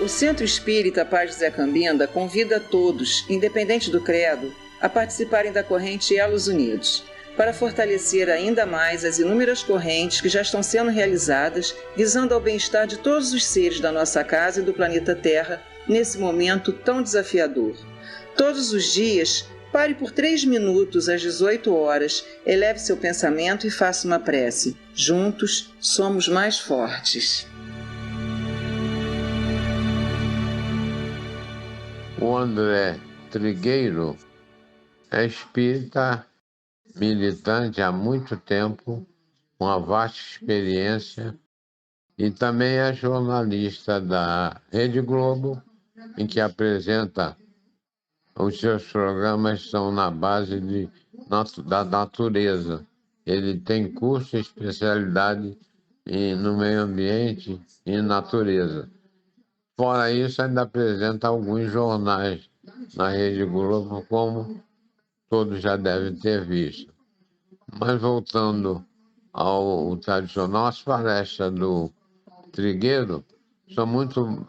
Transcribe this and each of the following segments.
O Centro Espírita Paz de Zé Cambinda convida a todos, independente do credo, a participarem da corrente Elos Unidos, para fortalecer ainda mais as inúmeras correntes que já estão sendo realizadas, visando ao bem-estar de todos os seres da nossa casa e do planeta Terra, nesse momento tão desafiador. Todos os dias, pare por 3 minutos às 18 horas, eleve seu pensamento e faça uma prece. Juntos, somos mais fortes. O André Trigueiro é espírita militante há muito tempo, com uma vasta experiência, e também é jornalista da Rede Globo, em que apresenta os seus programas são na base da natureza. Ele tem curso e especialidade no meio ambiente e natureza. Fora isso, ainda apresenta alguns jornais na Rede Globo, como todos já devem ter visto. Mas voltando ao tradicional, as palestras do Trigueiro são muito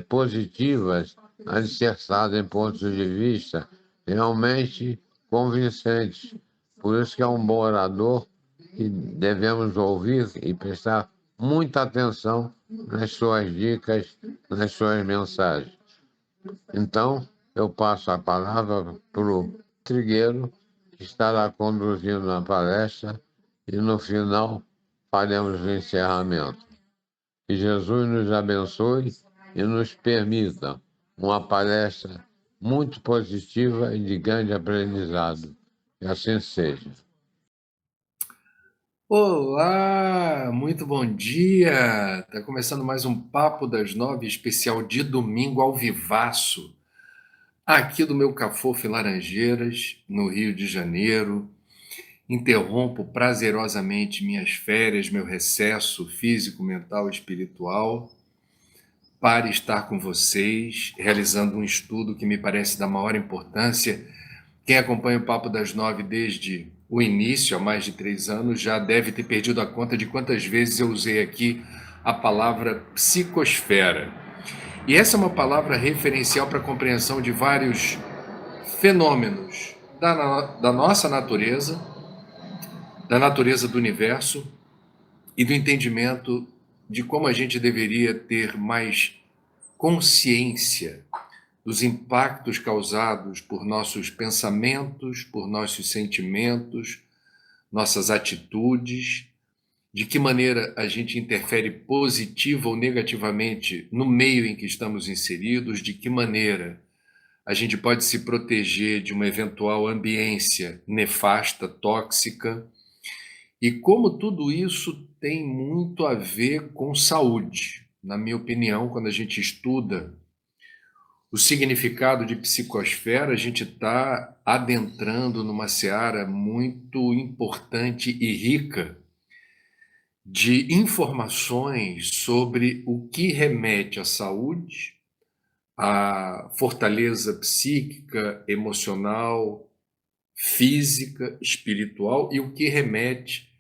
positivas, alicerçadas em pontos de vista realmente convincentes. Por isso que é um bom orador que devemos ouvir e prestar muita atenção nas suas dicas, nas suas mensagens. Então, eu passo a palavra para o Trigueiro, que estará conduzindo a palestra, e no final faremos o encerramento. Que Jesus nos abençoe e nos permita uma palestra muito positiva e de grande aprendizado. Que assim seja. Olá, muito bom dia! Está começando mais um Papo das 9, especial de domingo ao vivaço, aqui do meu Cafofo em Laranjeiras, no Rio de Janeiro. Interrompo prazerosamente minhas férias, meu recesso físico, mental e espiritual, para estar com vocês, realizando um estudo que me parece da maior importância. Quem acompanha o Papo das 9 desde o início, há mais de 3 anos, já deve ter perdido a conta de quantas vezes eu usei aqui a palavra psicosfera. E essa é uma palavra referencial para a compreensão de vários fenômenos da nossa natureza, da natureza do universo e do entendimento de como a gente deveria ter mais consciência dos impactos causados por nossos pensamentos, por nossos sentimentos, nossas atitudes, de que maneira a gente interfere positiva ou negativamente no meio em que estamos inseridos, de que maneira a gente pode se proteger de uma eventual ambiência nefasta, tóxica, e como tudo isso tem muito a ver com saúde. Na minha opinião, quando a gente estuda o significado de psicosfera, a gente está adentrando numa seara muito importante e rica de informações sobre o que remete à saúde, à fortaleza psíquica, emocional, física, espiritual, e o que remete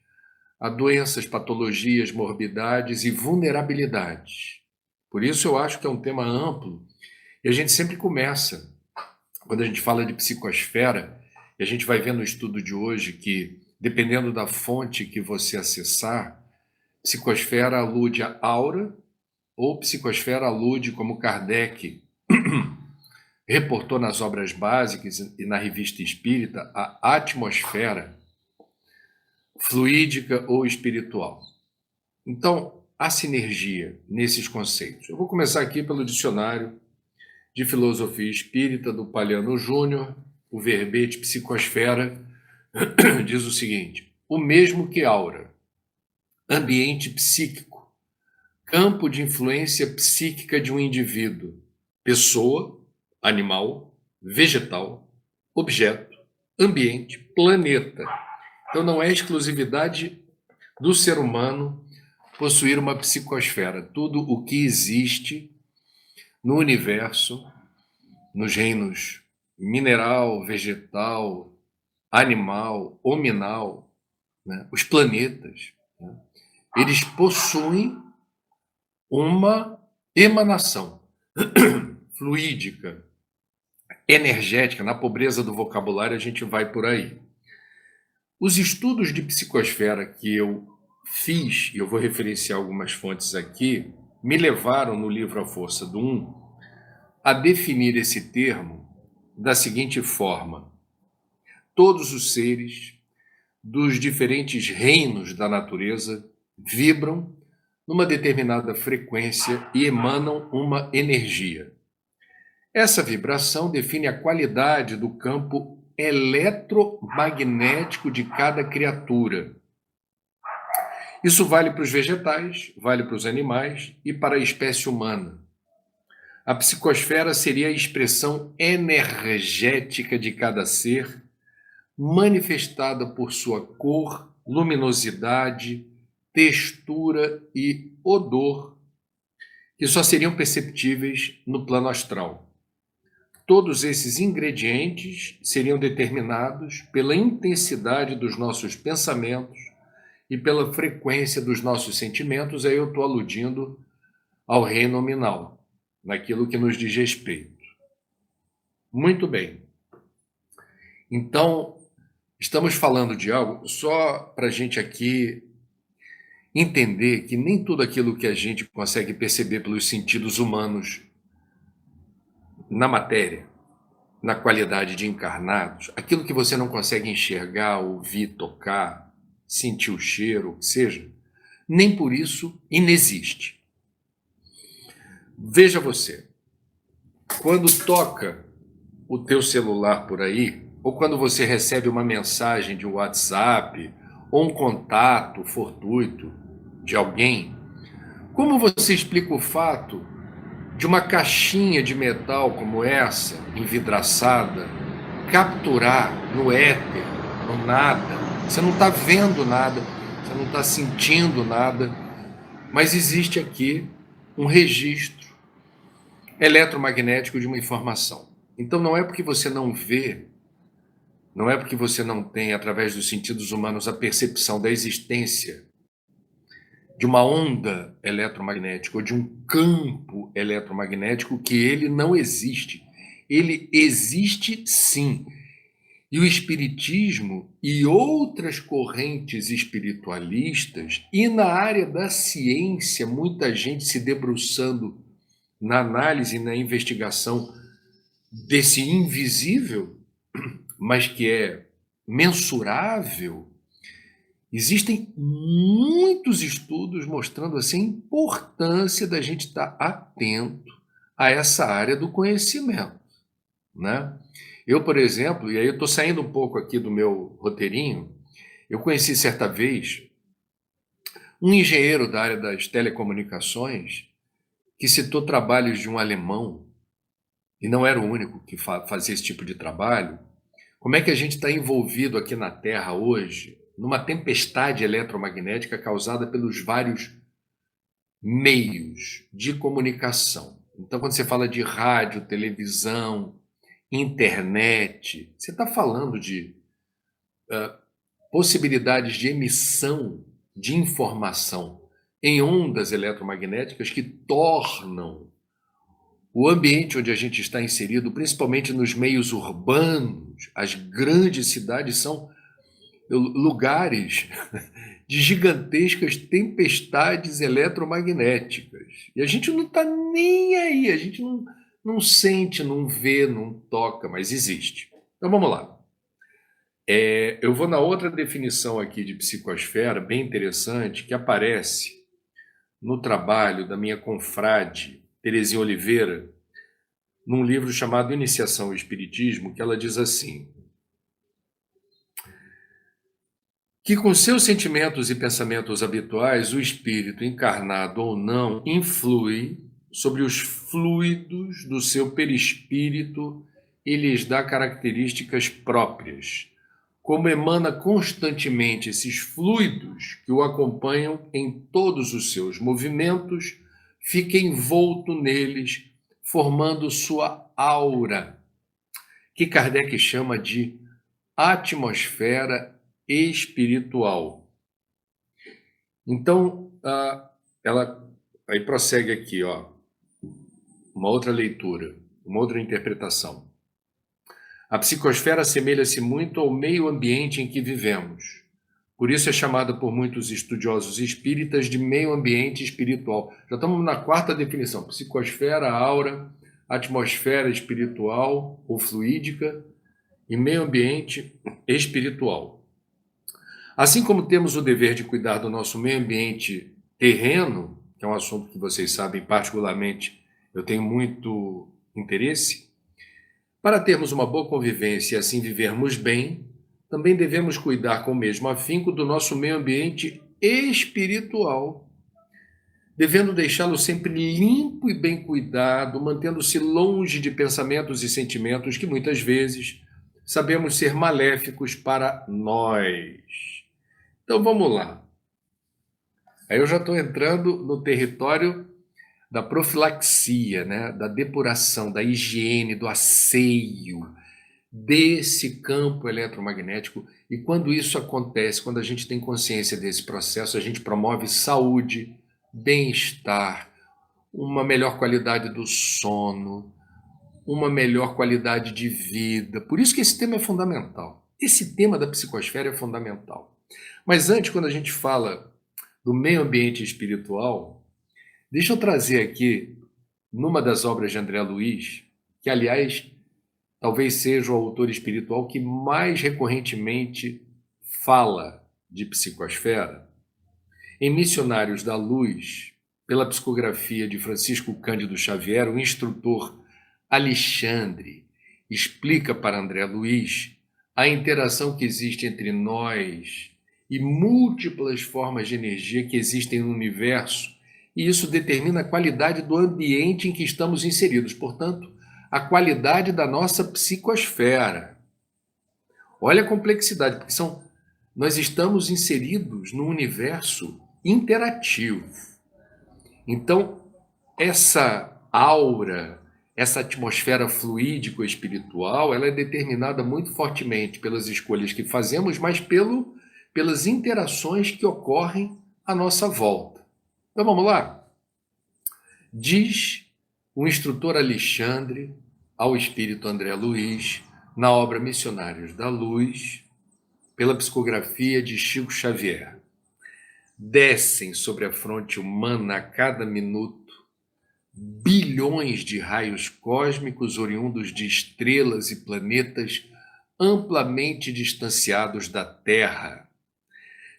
a doenças, patologias, morbidades e vulnerabilidades. Por isso eu acho que é um tema amplo, e a gente sempre começa, quando a gente fala de psicosfera, e a gente vai ver no estudo de hoje que, dependendo da fonte que você acessar, psicosfera alude à aura, ou psicosfera alude, como Kardec reportou nas obras básicas e na revista espírita, a atmosfera fluídica ou espiritual. Então, há sinergia nesses conceitos. Eu vou começar aqui pelo dicionário de filosofia espírita do Paliano Júnior. O verbete psicosfera diz o seguinte: o mesmo que aura, ambiente psíquico, campo de influência psíquica de um indivíduo, pessoa, animal, vegetal, objeto, ambiente, planeta. Então não é exclusividade do ser humano possuir uma psicosfera. Tudo o que existe no universo, nos reinos mineral, vegetal, animal, hominal, né? Os planetas, né? Eles possuem uma emanação. fluídica, energética, na pobreza do vocabulário a gente vai por aí. Os estudos de psicosfera que eu fiz, e eu vou referenciar algumas fontes aqui, me levaram no livro A Força do a definir esse termo da seguinte forma: todos os seres dos diferentes reinos da natureza vibram numa determinada frequência e emanam uma energia. Essa vibração define a qualidade do campo eletromagnético de cada criatura. Isso vale para os vegetais, vale para os animais e para a espécie humana. A psicosfera seria a expressão energética de cada ser, manifestada por sua cor, luminosidade, textura e odor, que só seriam perceptíveis no plano astral. Todos esses ingredientes seriam determinados pela intensidade dos nossos pensamentos e pela frequência dos nossos sentimentos. Aí eu estou aludindo ao reino nominal, naquilo que nos diz respeito. Muito bem. Então, estamos falando de algo só para a gente aqui entender que nem tudo aquilo que a gente consegue perceber pelos sentidos humanos na matéria, na qualidade de encarnados, aquilo que você não consegue enxergar, ouvir, tocar, sentir o cheiro, o que seja, nem por isso inexiste. Veja você, quando toca o teu celular por aí, ou quando você recebe uma mensagem de WhatsApp, ou um contato fortuito de alguém, como você explica o fato de uma caixinha de metal como essa, envidraçada, capturar no éter, no nada? Você não está vendo nada, você não está sentindo nada, mas existe aqui um registro eletromagnético de uma informação. Então não é porque você não vê, não é porque você não tem, através dos sentidos humanos, a percepção da existência de uma onda eletromagnética ou de um campo eletromagnético que ele não existe. Ele existe sim. E o espiritismo e outras correntes espiritualistas, e na área da ciência, muita gente se debruçando na análise e na investigação desse invisível, mas que é mensurável. Existem muitos estudos mostrando assim, a importância da gente estar atento a essa área do conhecimento, né? Eu, por exemplo, e aí eu estou saindo um pouco aqui do meu roteirinho, eu conheci certa vez um engenheiro da área das telecomunicações que citou trabalhos de um alemão, e não era o único que fazia esse tipo de trabalho. Como é que a gente está envolvido aqui na Terra hoje numa tempestade eletromagnética causada pelos vários meios de comunicação. Então, quando você fala de rádio, televisão, internet, você está falando de possibilidades de emissão de informação em ondas eletromagnéticas que tornam o ambiente onde a gente está inserido, principalmente nos meios urbanos, as grandes cidades são lugares de gigantescas tempestades eletromagnéticas. E a gente não está nem aí, a gente não sente, não vê, não toca, mas existe. Então vamos lá. Eu vou na outra definição aqui de psicosfera, bem interessante, que aparece no trabalho da minha confrade Terezinha Oliveira, num livro chamado Iniciação ao Espiritismo, que ela diz assim: que com seus sentimentos e pensamentos habituais, o espírito, encarnado ou não, influi sobre os fluidos do seu perispírito e lhes dá características próprias. Como emana constantemente esses fluidos que o acompanham em todos os seus movimentos, fica envolto neles, formando sua aura, que Kardec chama de atmosfera espiritual. Então, ela aí prossegue aqui, ó. uma outra leitura, uma outra interpretação. A psicosfera assemelha-se muito ao meio ambiente em que vivemos. Por isso é chamada por muitos estudiosos espíritas de meio ambiente espiritual. Já estamos na quarta definição: psicosfera, aura, atmosfera espiritual ou fluídica e meio ambiente espiritual. Assim como temos o dever de cuidar do nosso meio ambiente terreno, que é um assunto que vocês sabem particularmente, eu tenho muito interesse, para termos uma boa convivência e assim vivermos bem, também devemos cuidar com o mesmo afinco do nosso meio ambiente espiritual, devendo deixá-lo sempre limpo e bem cuidado, mantendo-se longe de pensamentos e sentimentos que muitas vezes sabemos ser maléficos para nós. Então vamos lá. Aí eu já estou entrando no território da profilaxia, né? Da depuração, da higiene, do asseio desse campo eletromagnético. E quando isso acontece, quando a gente tem consciência desse processo, a gente promove saúde, bem-estar, uma melhor qualidade do sono, uma melhor qualidade de vida. Por isso que esse tema é fundamental. Esse tema da psicosfera é fundamental. Mas antes, quando a gente fala do meio ambiente espiritual, deixa eu trazer aqui, numa das obras de André Luiz, que, aliás, talvez seja o autor espiritual que mais recorrentemente fala de psicosfera, em Missionários da Luz, pela psicografia de Francisco Cândido Xavier, o instrutor Alexandre explica para André Luiz a interação que existe entre nós e múltiplas formas de energia que existem no universo, e isso determina a qualidade do ambiente em que estamos inseridos, portanto, a qualidade da nossa psicosfera. Olha a complexidade, porque nós estamos inseridos num universo interativo. Então, essa aura, essa atmosfera fluídico-espiritual, ela é determinada muito fortemente pelas escolhas que fazemos, mas pelas interações que ocorrem à nossa volta. Então vamos lá? Diz o instrutor Alexandre ao espírito André Luiz, na obra Missionários da Luz, pela psicografia de Chico Xavier. Descem sobre a fronte humana a cada minuto bilhões de raios cósmicos oriundos de estrelas e planetas amplamente distanciados da Terra,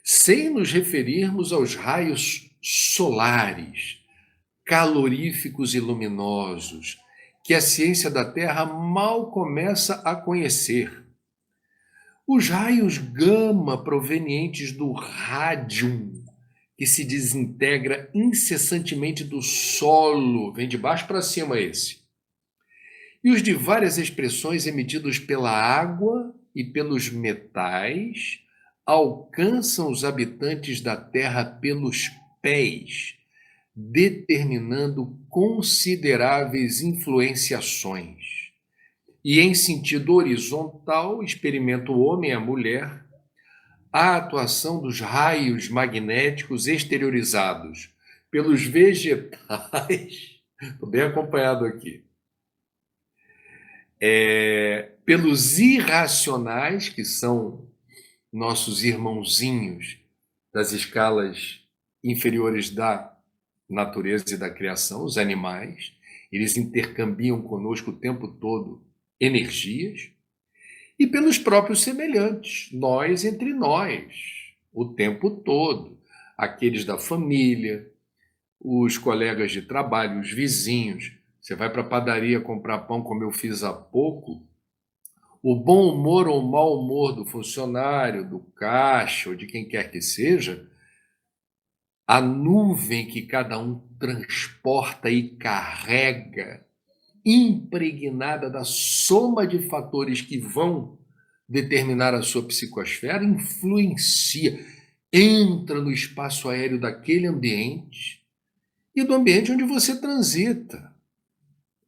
sem nos referirmos aos raios solares, caloríficos e luminosos, que a ciência da Terra mal começa a conhecer. Os raios gama provenientes do rádium, que se desintegra incessantemente do solo, vem de baixo para cima esse. E os de várias expressões emitidos pela água e pelos metais alcançam os habitantes da Terra pelos pés, determinando consideráveis influenciações. E em sentido horizontal, experimenta o homem e a mulher a atuação dos raios magnéticos exteriorizados pelos vegetais, estou bem acompanhado aqui, pelos irracionais, que são nossos irmãozinhos das escalas inferiores da natureza e da criação, os animais. Eles intercambiam conosco o tempo todo energias, e pelos próprios semelhantes, nós entre nós, o tempo todo, aqueles da família, os colegas de trabalho, os vizinhos. Você vai para a padaria comprar pão, como eu fiz há pouco, o bom humor ou o mau humor do funcionário, do caixa ou de quem quer que seja, a nuvem que cada um transporta e carrega, impregnada da soma de fatores que vão determinar a sua psicosfera, influencia, entra no espaço aéreo daquele ambiente e do ambiente onde você transita.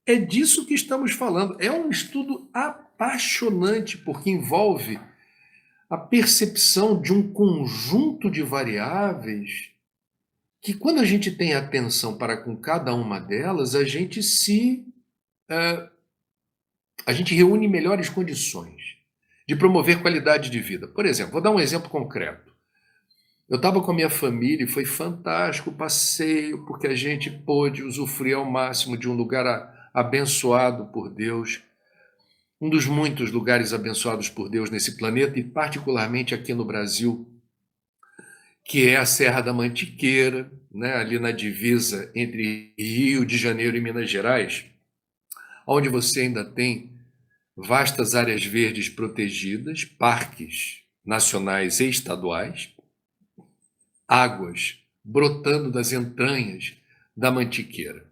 É disso que estamos falando. É um estudo apaixonante, porque envolve a percepção de um conjunto de variáveis que quando a gente tem atenção para com cada uma delas, a gente reúne melhores condições de promover qualidade de vida. Por exemplo, vou dar um exemplo concreto. Eu estava com a minha família e foi fantástico o passeio, porque a gente pôde usufruir ao máximo de um lugar abençoado por Deus, um dos muitos lugares abençoados por Deus nesse planeta, e particularmente aqui no Brasil, que é a Serra da Mantiqueira, né, ali na divisa entre Rio de Janeiro e Minas Gerais, onde você ainda tem vastas áreas verdes protegidas, parques nacionais e estaduais, águas brotando das entranhas da Mantiqueira.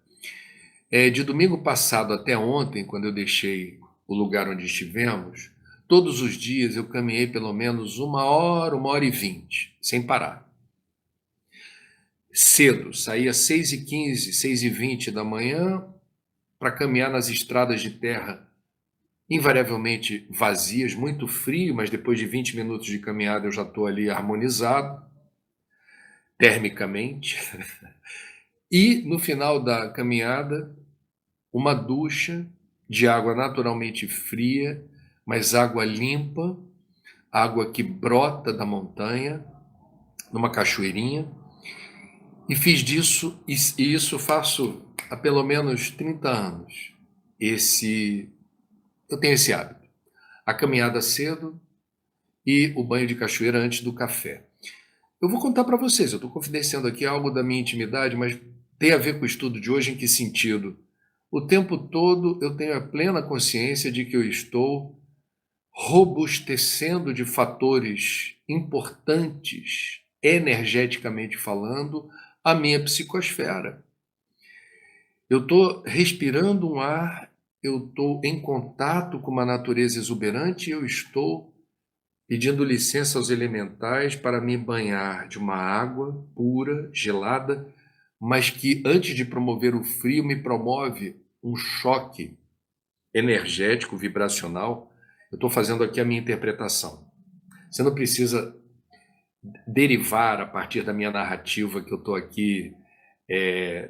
De domingo passado até ontem, quando eu deixei o lugar onde estivemos, todos os dias eu caminhei pelo menos 1 hora e 20, sem parar. Cedo, saía 6h15, 6h20 da manhã para caminhar nas estradas de terra invariavelmente vazias, muito frio, mas depois de 20 minutos de caminhada eu já estou ali harmonizado, termicamente. E no final da caminhada, uma ducha de água naturalmente fria, mas água limpa, água que brota da montanha, numa cachoeirinha. E fiz disso, e isso faço há pelo menos 30 anos. Eu tenho esse hábito. A caminhada cedo e o banho de cachoeira antes do café. Eu vou contar para vocês, eu estou confidenciando aqui algo da minha intimidade, mas tem a ver com o estudo de hoje. Em que sentido? O tempo todo eu tenho a plena consciência de que eu estou robustecendo de fatores importantes, energeticamente falando, a minha psicosfera. Eu estou respirando um ar, eu estou em contato com uma natureza exuberante e eu estou pedindo licença aos elementais para me banhar de uma água pura, gelada, mas que antes de promover o frio me promove um choque energético, vibracional. Eu estou fazendo aqui a minha interpretação. Você não precisa derivar a partir da minha narrativa que eu estou aqui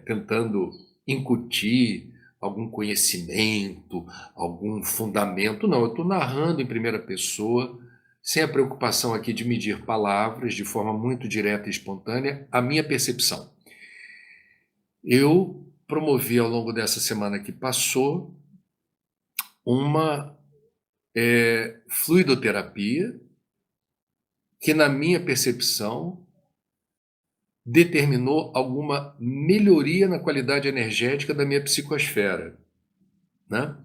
tentando incutir algum conhecimento, algum fundamento. Não, eu estou narrando em primeira pessoa, sem a preocupação aqui de medir palavras, de forma muito direta e espontânea, a minha percepção. Eu promovi ao longo dessa semana que passou uma fluidoterapia que, na minha percepção, determinou alguma melhoria na qualidade energética da minha psicosfera, né?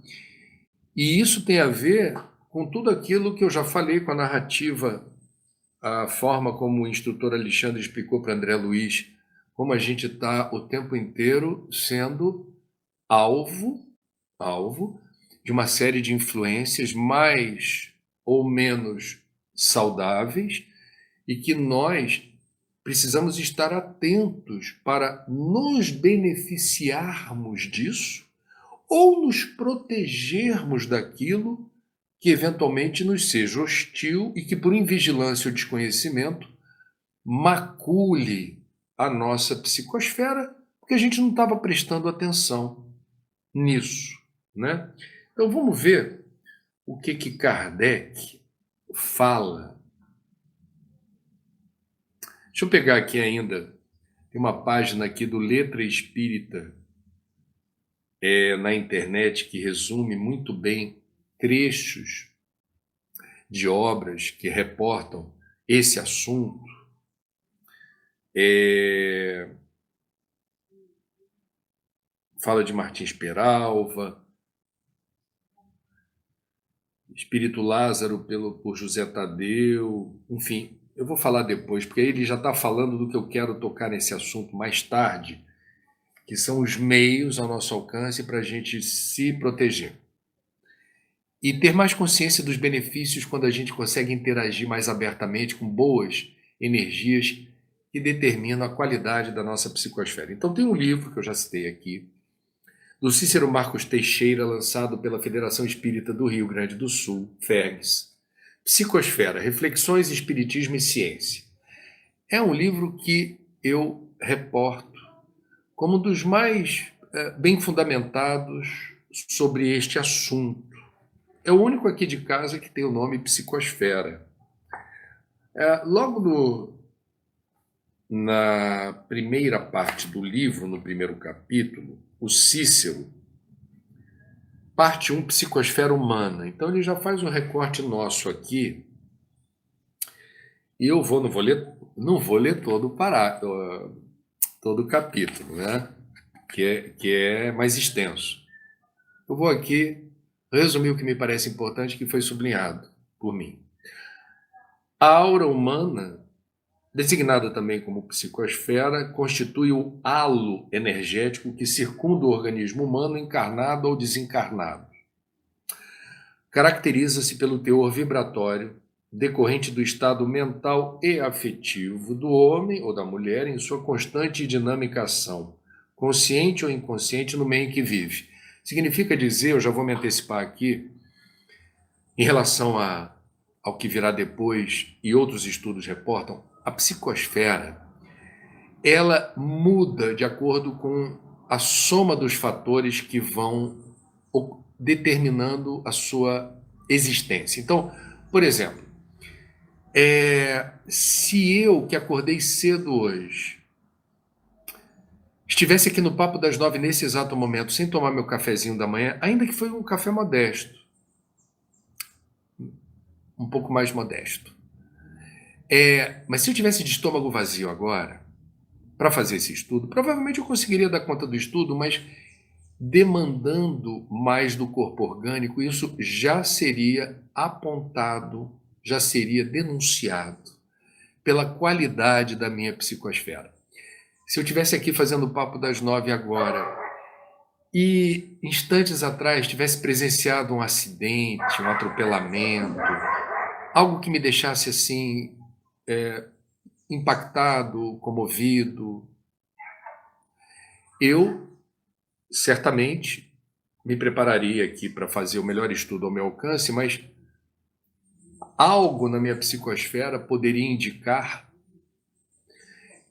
E isso tem a ver com tudo aquilo que eu já falei com a narrativa, a forma como o instrutor Alexandre explicou para André Luiz, como a gente está o tempo inteiro sendo alvo de uma série de influências mais ou menos saudáveis e que nós precisamos estar atentos para nos beneficiarmos disso ou nos protegermos daquilo que eventualmente nos seja hostil e que, por invigilância ou desconhecimento, macule a nossa psicosfera, porque a gente não estava prestando atenção nisso, né? Então vamos ver o que Kardec fala. Deixa eu pegar aqui ainda, tem uma página aqui do Letra Espírita na internet que resume muito bem trechos de obras que reportam esse assunto. Fala de Martins Peralva, Espírito Lázaro por José Tadeu, enfim, eu vou falar depois, porque ele já está falando do que eu quero tocar nesse assunto mais tarde, que são os meios ao nosso alcance para a gente se proteger. E ter mais consciência dos benefícios quando a gente consegue interagir mais abertamente com boas energias que determinam a qualidade da nossa psicosfera. Então tem um livro que eu já citei aqui, do Cícero Marcos Teixeira, lançado pela Federação Espírita do Rio Grande do Sul, FERGS, Psicosfera, Reflexões, Espiritismo e Ciência. É um livro que eu reporto como um dos mais bem fundamentados sobre este assunto. É o único aqui de casa que tem o nome psicosfera. Logo na primeira parte do livro, no primeiro capítulo, o Cícero, parte 1, psicosfera humana. Então ele já faz um recorte nosso aqui, e eu não vou ler todo o capítulo, né? que é mais extenso. Eu vou aqui resumir o que me parece importante, que foi sublinhado por mim. A aura humana, designada também como psicosfera, constitui o halo energético que circunda o organismo humano, encarnado ou desencarnado. Caracteriza-se pelo teor vibratório decorrente do estado mental e afetivo do homem ou da mulher em sua constante e dinâmica ação, consciente ou inconsciente, no meio em que vive. Significa dizer, eu já vou me antecipar aqui, em relação ao que virá depois e outros estudos reportam, a psicosfera, ela muda de acordo com a soma dos fatores que vão determinando a sua existência. Então, por exemplo, se eu, que acordei cedo hoje, estivesse aqui no Papo das 9 nesse exato momento, sem tomar meu cafezinho da manhã, ainda que foi um café modesto, um pouco mais modesto, mas se eu tivesse de estômago vazio agora, para fazer esse estudo, provavelmente eu conseguiria dar conta do estudo, mas demandando mais do corpo orgânico, isso já seria apontado, já seria denunciado pela qualidade da minha psicosfera. Se eu estivesse aqui fazendo o Papo das 9 agora e instantes atrás tivesse presenciado um acidente, um atropelamento, algo que me deixasse assim impactado, comovido, eu certamente me prepararia aqui para fazer o melhor estudo ao meu alcance, mas algo na minha psicosfera poderia indicar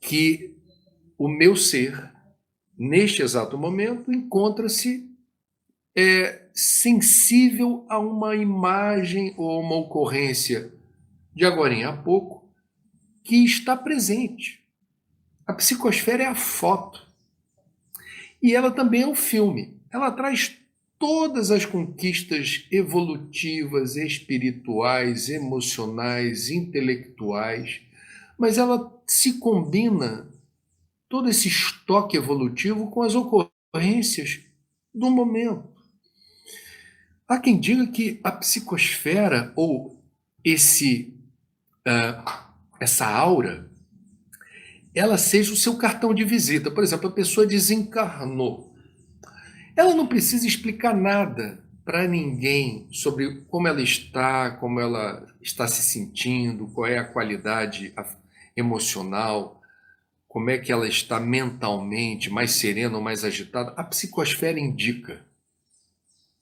que o meu ser, neste exato momento, encontra-se sensível a uma imagem ou uma ocorrência de agorinha a pouco que está presente. A psicosfera é a foto. E ela também é um filme. Ela traz todas as conquistas evolutivas, espirituais, emocionais, intelectuais, mas ela se combina, todo esse estoque evolutivo, com as ocorrências do momento. Há quem diga que a psicosfera, ou essa aura, ela seja o seu cartão de visita. Por exemplo, a pessoa desencarnou. Ela não precisa explicar nada para ninguém sobre como ela está se sentindo, qual é a qualidade emocional, como é que ela está mentalmente, mais serena ou mais agitada. A psicosfera indica,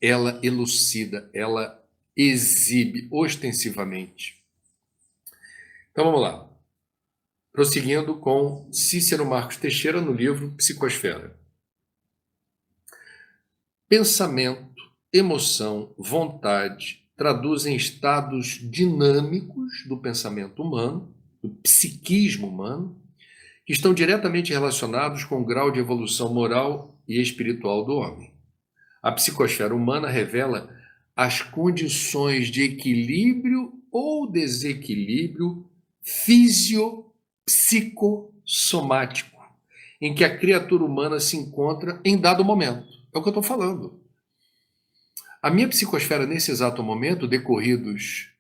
ela elucida, ela exibe ostensivamente. Então vamos lá. Prosseguindo com Cícero Marcos Teixeira no livro Psicosfera. Pensamento, emoção, vontade traduzem estados dinâmicos do pensamento humano, do psiquismo humano, que estão diretamente relacionados com o grau de evolução moral e espiritual do homem. A psicosfera humana revela as condições de equilíbrio ou desequilíbrio psicossomático em que a criatura humana se encontra em dado momento. É o que eu estou falando. A minha psicosfera, nesse exato momento, decorridos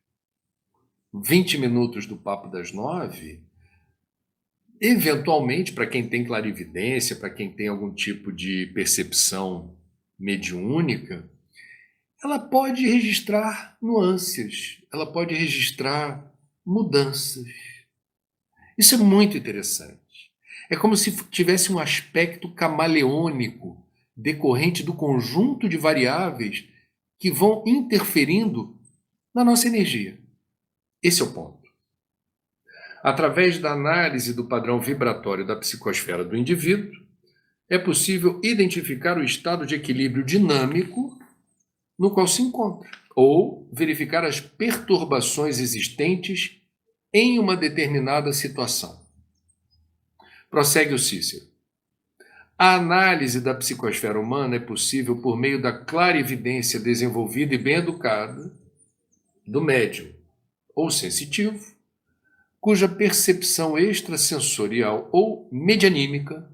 20 minutos do Papo das 9, eventualmente, para quem tem clarividência, para quem tem algum tipo de percepção mediúnica, ela pode registrar nuances, ela pode registrar mudanças. Isso é muito interessante. É como se tivesse um aspecto camaleônico decorrente do conjunto de variáveis que vão interferindo na nossa energia. Esse é o ponto. Através da análise do padrão vibratório da psicosfera do indivíduo, é possível identificar o estado de equilíbrio dinâmico no qual se encontra, ou verificar as perturbações existentes em uma determinada situação. Prossegue o Cícero. A análise da psicosfera humana é possível por meio da clarividência desenvolvida e bem educada do médium ou sensitivo, cuja percepção extrasensorial ou medianímica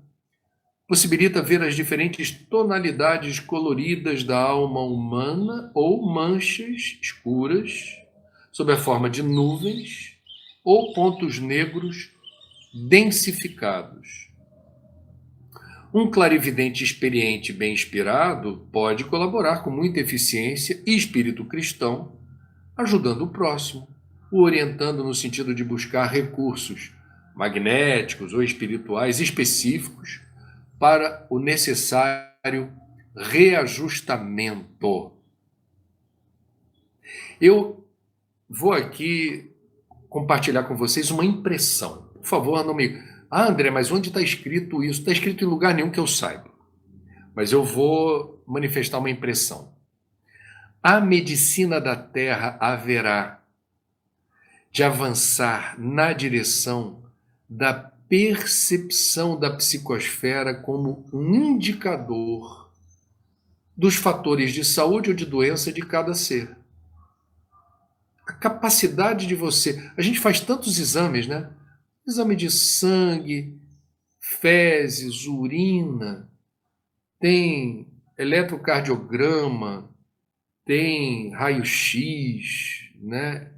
possibilita ver as diferentes tonalidades coloridas da alma humana ou manchas escuras sob a forma de nuvens ou pontos negros densificados. Um clarividente experiente bem inspirado pode colaborar com muita eficiência e espírito cristão, ajudando o próximo, o orientando no sentido de buscar recursos magnéticos ou espirituais específicos para o necessário reajustamento. Eu vou aqui compartilhar com vocês uma impressão. Por favor, não me... André, mas onde está escrito isso? Está escrito em lugar nenhum que eu saiba. Mas eu vou manifestar uma impressão. A medicina da Terra haverá de avançar na direção da percepção da psicosfera como um indicador dos fatores de saúde ou de doença de cada ser. A capacidade de você... A gente faz tantos exames, né? Exame de sangue, fezes, urina, tem eletrocardiograma, tem raio-x, né?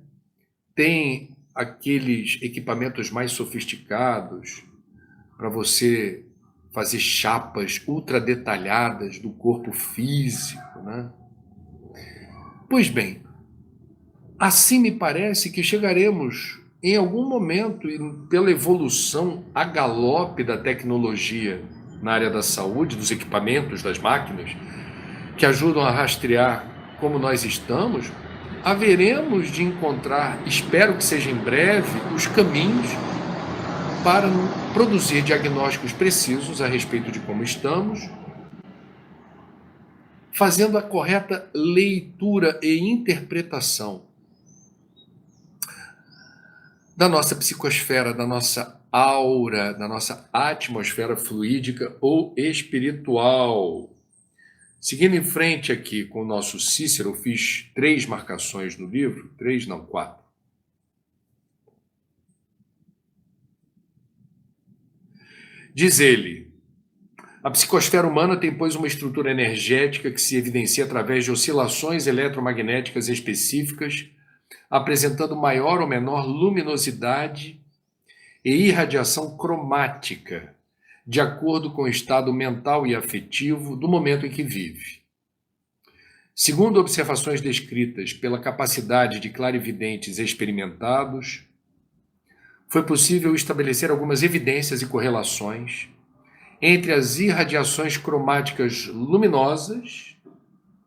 Tem aqueles equipamentos mais sofisticados para você fazer chapas ultra detalhadas do corpo físico, né? Pois bem, assim me parece que chegaremos em algum momento, pela evolução a galope da tecnologia na área da saúde, dos equipamentos, das máquinas, que ajudam a rastrear como nós estamos, haveremos de encontrar, espero que seja em breve, os caminhos para produzir diagnósticos precisos a respeito de como estamos, fazendo a correta leitura e interpretação da nossa psicosfera, da nossa aura, da nossa atmosfera fluídica ou espiritual. Seguindo em frente aqui com o nosso Cícero, eu fiz 3 marcações no livro, 4. Diz ele, a psicosfera humana tem, pois, uma estrutura energética que se evidencia através de oscilações eletromagnéticas específicas, apresentando maior ou menor luminosidade e irradiação cromática, de acordo com o estado mental e afetivo do momento em que vive. Segundo observações descritas pela capacidade de clarividentes experimentados, foi possível estabelecer algumas evidências e correlações entre as irradiações cromáticas luminosas,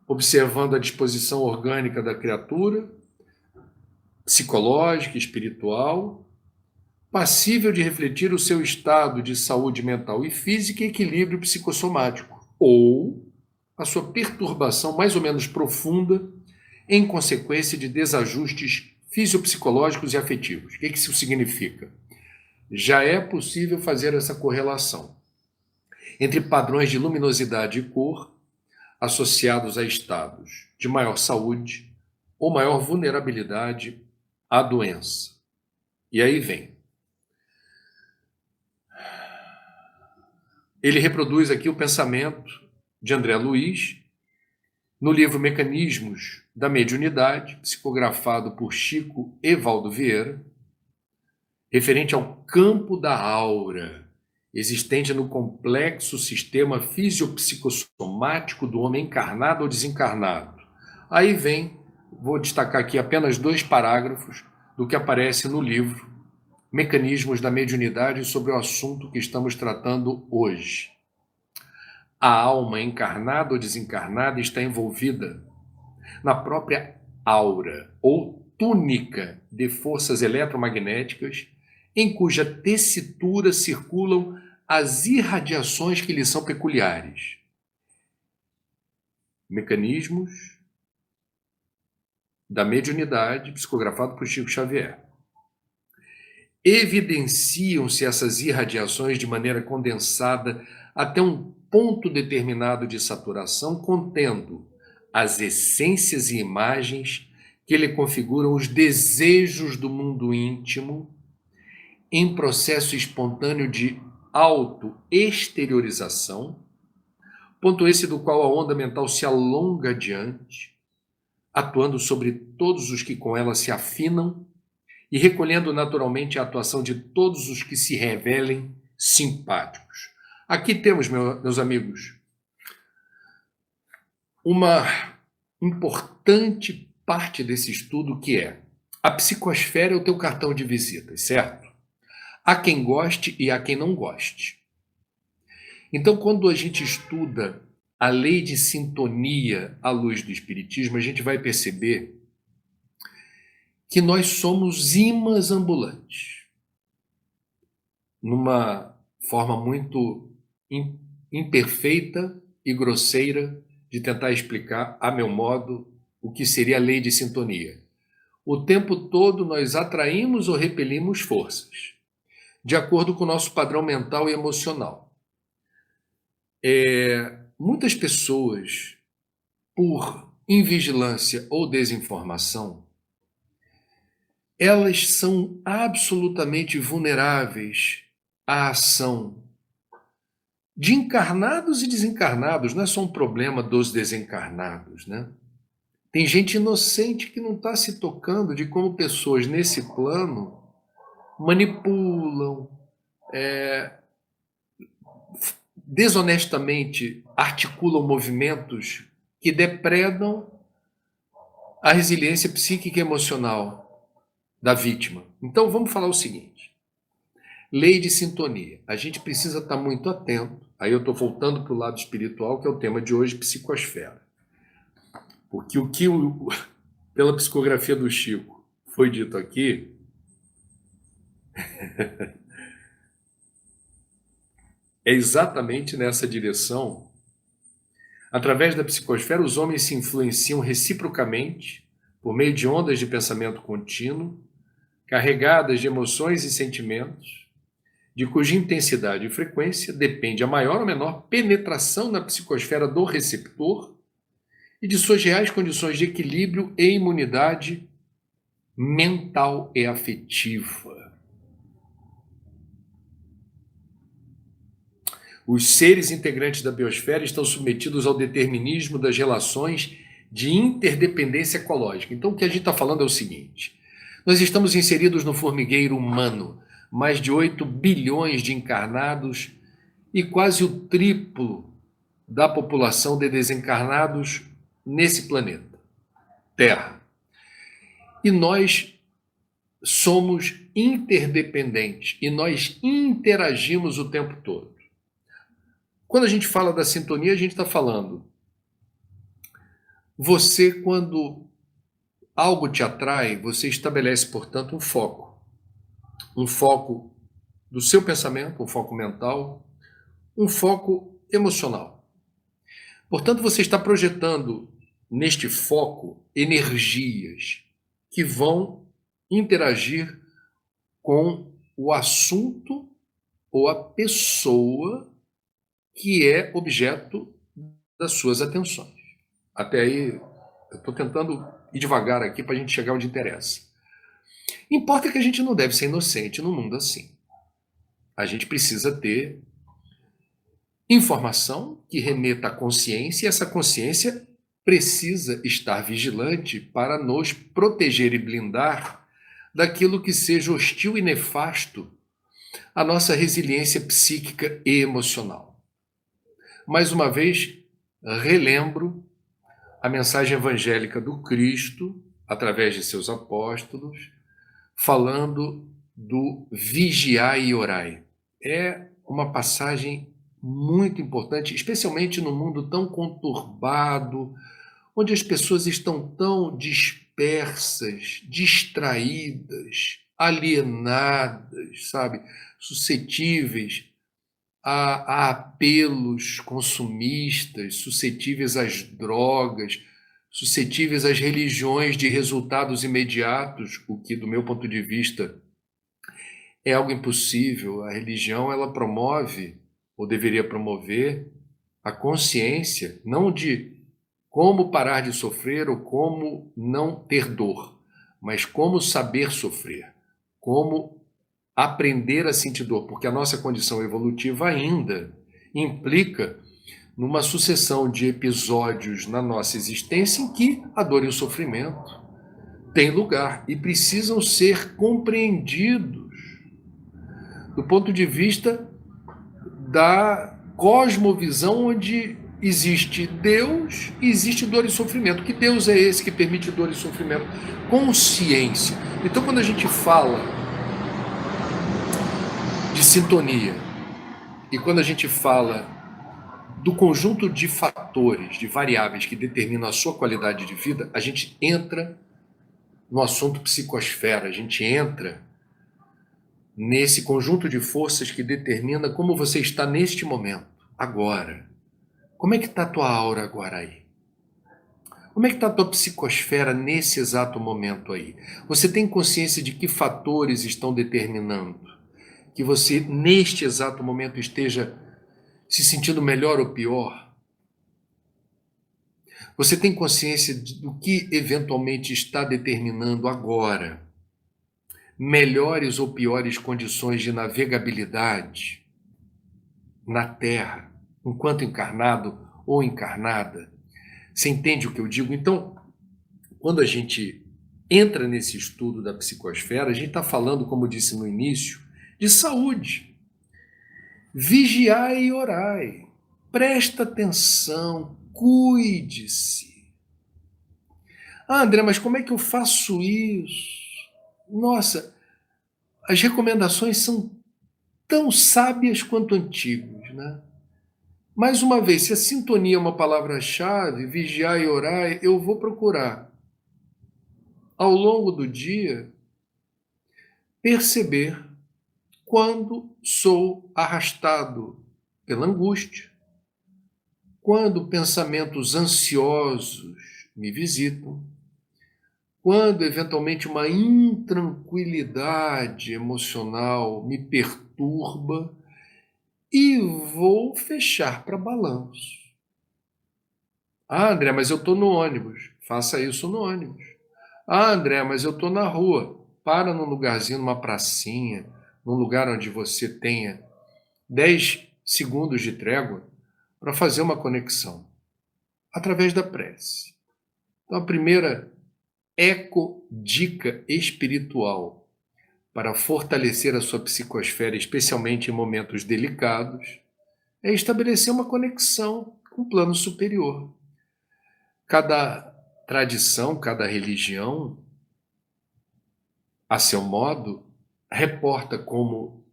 observando a disposição orgânica da criatura, psicológica e espiritual, passível de refletir o seu estado de saúde mental e física e equilíbrio psicossomático, ou a sua perturbação mais ou menos profunda em consequência de desajustes fisiopsicológicos e afetivos. O que isso significa? Já é possível fazer essa correlação entre padrões de luminosidade e cor associados a estados de maior saúde ou maior vulnerabilidade à doença. E aí vem. Ele reproduz aqui o pensamento de André Luiz no livro Mecanismos da Mediunidade, psicografado por Chico Evaldo Vieira, referente ao campo da aura, existente no complexo sistema fisiopsicossomático do homem encarnado ou desencarnado. Aí vem, vou destacar aqui apenas 2 parágrafos do que aparece no livro Mecanismos da Mediunidade sobre o assunto que estamos tratando hoje. A alma encarnada ou desencarnada está envolvida na própria aura ou túnica de forças eletromagnéticas em cuja tessitura circulam as irradiações que lhe são peculiares. Mecanismos da mediunidade, psicografado por Chico Xavier. Evidenciam-se essas irradiações de maneira condensada até um ponto determinado de saturação, contendo as essências e imagens que lhe configuram os desejos do mundo íntimo em processo espontâneo de auto-exteriorização, ponto esse do qual a onda mental se alonga adiante, atuando sobre todos os que com ela se afinam e recolhendo naturalmente a atuação de todos os que se revelem simpáticos. Aqui temos, meus amigos, uma importante parte desse estudo que é: a psicosfera é o teu cartão de visitas, certo? Há quem goste e há quem não goste. Então, quando a gente estuda a lei de sintonia à luz do Espiritismo, a gente vai perceber que nós somos imãs ambulantes, numa forma muito imperfeita e grosseira de tentar explicar, a meu modo, o que seria a lei de sintonia. O tempo todo nós atraímos ou repelimos forças, de acordo com o nosso padrão mental e emocional. Muitas pessoas, por invigilância ou desinformação, elas são absolutamente vulneráveis à ação de encarnados e desencarnados. Não é só um problema dos desencarnados, né? Tem gente inocente que não está se tocando de como pessoas nesse plano manipulam, desonestamente articulam movimentos que depredam a resiliência psíquica e emocional da vítima. Então vamos falar o seguinte: lei de sintonia. A gente precisa estar muito atento. Aí eu estou voltando para o lado espiritual, que é o tema de hoje, psicosfera. Porque o que, pela psicografia do Chico, foi dito aqui, é exatamente nessa direção. Através da psicosfera, os homens se influenciam reciprocamente por meio de ondas de pensamento contínuo, carregadas de emoções e sentimentos, de cuja intensidade e frequência depende a maior ou menor penetração na psicosfera do receptor e de suas reais condições de equilíbrio e imunidade mental e afetiva. Os seres integrantes da biosfera estão submetidos ao determinismo das relações de interdependência ecológica. Então, o que a gente está falando é o seguinte: nós estamos inseridos no formigueiro humano, mais de 8 bilhões de encarnados e quase o triplo da população de desencarnados nesse planeta, Terra. E nós somos interdependentes e nós interagimos o tempo todo. Quando a gente fala da sintonia, a gente está falando: você, quando algo te atrai, você estabelece, portanto, um foco. Um foco do seu pensamento, um foco mental, um foco emocional. Portanto, você está projetando neste foco energias que vão interagir com o assunto ou a pessoa que é objeto das suas atenções. Até aí, eu estou tentando ir devagar aqui para a gente chegar onde interessa. Importa que a gente não deve ser inocente num mundo assim. A gente precisa ter informação que remeta à consciência, e essa consciência precisa estar vigilante para nos proteger e blindar daquilo que seja hostil e nefasto à nossa resiliência psíquica e emocional. Mais uma vez, relembro a mensagem evangélica do Cristo, através de seus apóstolos, falando do vigiai e orai. É uma passagem muito importante, especialmente num mundo tão conturbado, onde as pessoas estão tão dispersas, distraídas, alienadas, sabe? Suscetíveis a apelos consumistas, suscetíveis às drogas, suscetíveis às religiões de resultados imediatos, o que, do meu ponto de vista, é algo impossível. A religião, ela promove, ou deveria promover, a consciência, não de como parar de sofrer ou como não ter dor, mas como saber sofrer, como aprender a sentir dor, porque a nossa condição evolutiva ainda implica numa sucessão de episódios na nossa existência em que a dor e o sofrimento têm lugar e precisam ser compreendidos do ponto de vista da cosmovisão onde existe Deus e existe dor e sofrimento. Que Deus é esse que permite dor e sofrimento? Consciência. Então, quando a gente fala de sintonia e quando a gente fala do conjunto de fatores, de variáveis que determinam a sua qualidade de vida, a gente entra no assunto psicosfera, a gente entra nesse conjunto de forças que determina como você está neste momento, agora. Como é que está a tua aura agora aí? Como é que está a tua psicosfera nesse exato momento aí? Você tem consciência de que fatores estão determinando que você, neste exato momento, esteja se sentindo melhor ou pior? Você tem consciência do que eventualmente está determinando agora melhores ou piores condições de navegabilidade na Terra, enquanto encarnado ou encarnada? Você entende o que eu digo? Então, quando a gente entra nesse estudo da psicosfera, a gente está falando, como eu disse no início, de saúde. Vigiai e orai. Presta atenção, cuide-se. Ah, André, mas como é que eu faço isso? Nossa, as recomendações são tão sábias quanto antigas, né? Mais uma vez, se a sintonia é uma palavra-chave, vigiar e orar, eu vou procurar, ao longo do dia, perceber quando sou arrastado pela angústia, quando pensamentos ansiosos me visitam, quando eventualmente uma intranquilidade emocional me perturba, e vou fechar para balanço. Ah, André, mas eu estou no ônibus. Faça isso no ônibus. Ah, André, mas eu estou na rua. Para num lugarzinho, numa pracinha, num lugar onde você tenha 10 segundos de trégua para fazer uma conexão através da prece. Então, a primeira eco-dica espiritual para fortalecer a sua psicosfera, especialmente em momentos delicados, é estabelecer uma conexão com o plano superior. Cada tradição, cada religião, a seu modo, reporta como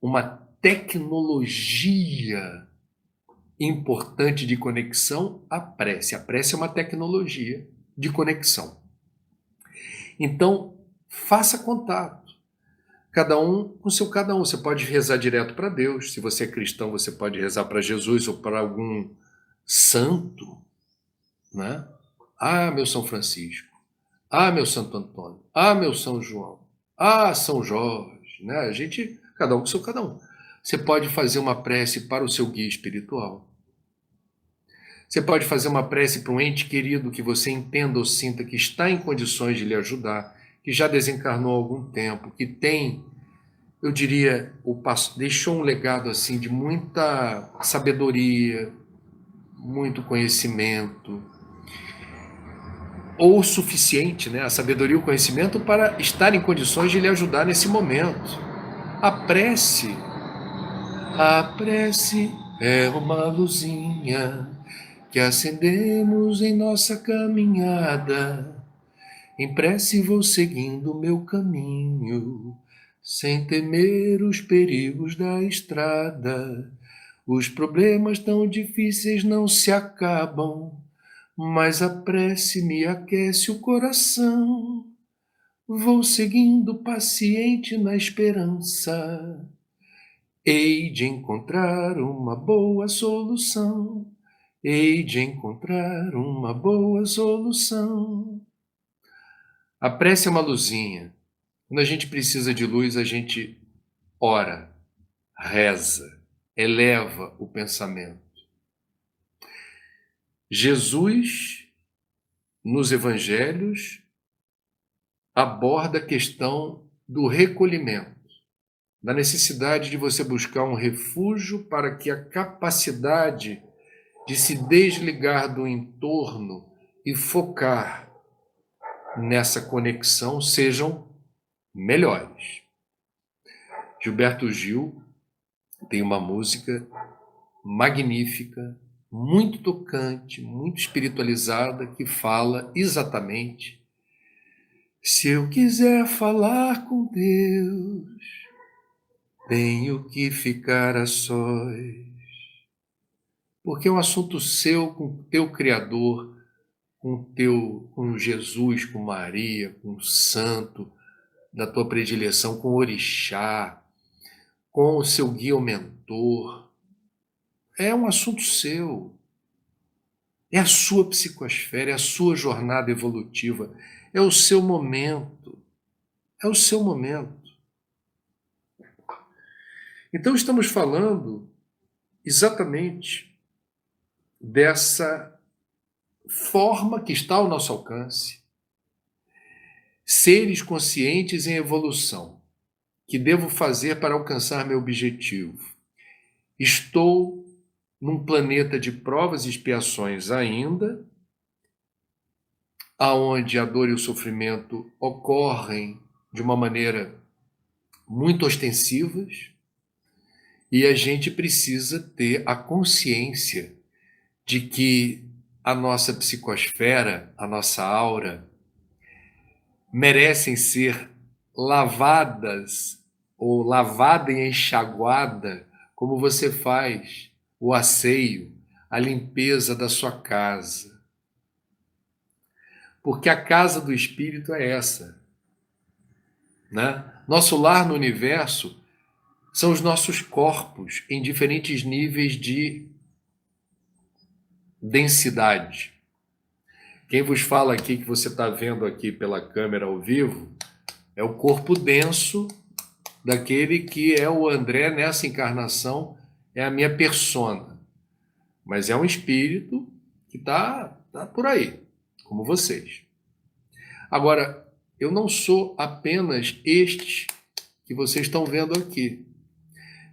uma tecnologia importante de conexão a prece. A prece é uma tecnologia de conexão. Então, faça contato. Cada um com seu cada um. Você pode rezar direto para Deus. Se você é cristão, você pode rezar para Jesus ou para algum santo, né? Ah, meu São Francisco. Ah, meu Santo Antônio. Ah, meu São João. Ah, São Jorge, né? A gente, cada um com seu cada um. Você pode fazer uma prece para o seu guia espiritual. Você pode fazer uma prece para um ente querido que você entenda ou sinta que está em condições de lhe ajudar, que já desencarnou há algum tempo, que tem, eu diria, deixou um legado assim de muita sabedoria, muito conhecimento, ou o suficiente, né, a sabedoria e o conhecimento para estar em condições de lhe ajudar nesse momento. A prece é uma luzinha que acendemos em nossa caminhada. Em prece vou seguindo o meu caminho, sem temer os perigos da estrada. Os problemas tão difíceis não se acabam, mas a prece me aquece o coração. Vou seguindo paciente na esperança. Hei de encontrar uma boa solução. Hei de encontrar uma boa solução. A prece é uma luzinha. Quando a gente precisa de luz, a gente ora, reza, eleva o pensamento. Jesus, nos evangelhos, aborda a questão do recolhimento, da necessidade de você buscar um refúgio para que a capacidade de se desligar do entorno e focar nessa conexão sejam melhores. Gilberto Gil tem uma música magnífica, muito tocante, muito espiritualizada, que fala exatamente: se eu quiser falar com Deus, tenho que ficar a sós, porque é um assunto seu com o teu Criador, com Jesus, com Maria, com o santo da tua predileção, com o orixá, com o seu guia ou mentor. É um assunto seu. É a sua psicosfera, é a sua jornada evolutiva, é o seu momento. É o seu momento. Então estamos falando exatamente dessa forma que está ao nosso alcance. Seres conscientes em evolução. Que devo fazer para alcançar meu objetivo? Estou num planeta de provas e expiações ainda, aonde a dor e o sofrimento ocorrem de uma maneira muito ostensivas, e a gente precisa ter a consciência de que a nossa psicosfera, a nossa aura, merecem ser lavadas ou lavada e enxaguada como você faz o asseio, a limpeza da sua casa. Porque a casa do espírito é essa, né? Nosso lar no universo são os nossos corpos em diferentes níveis de densidade. Quem vos fala aqui, que você está vendo aqui pela câmera ao vivo, é o corpo denso daquele que é o André nessa encarnação, é a minha persona. Mas é um espírito que está por aí, como vocês. Agora, eu não sou apenas este que vocês estão vendo aqui.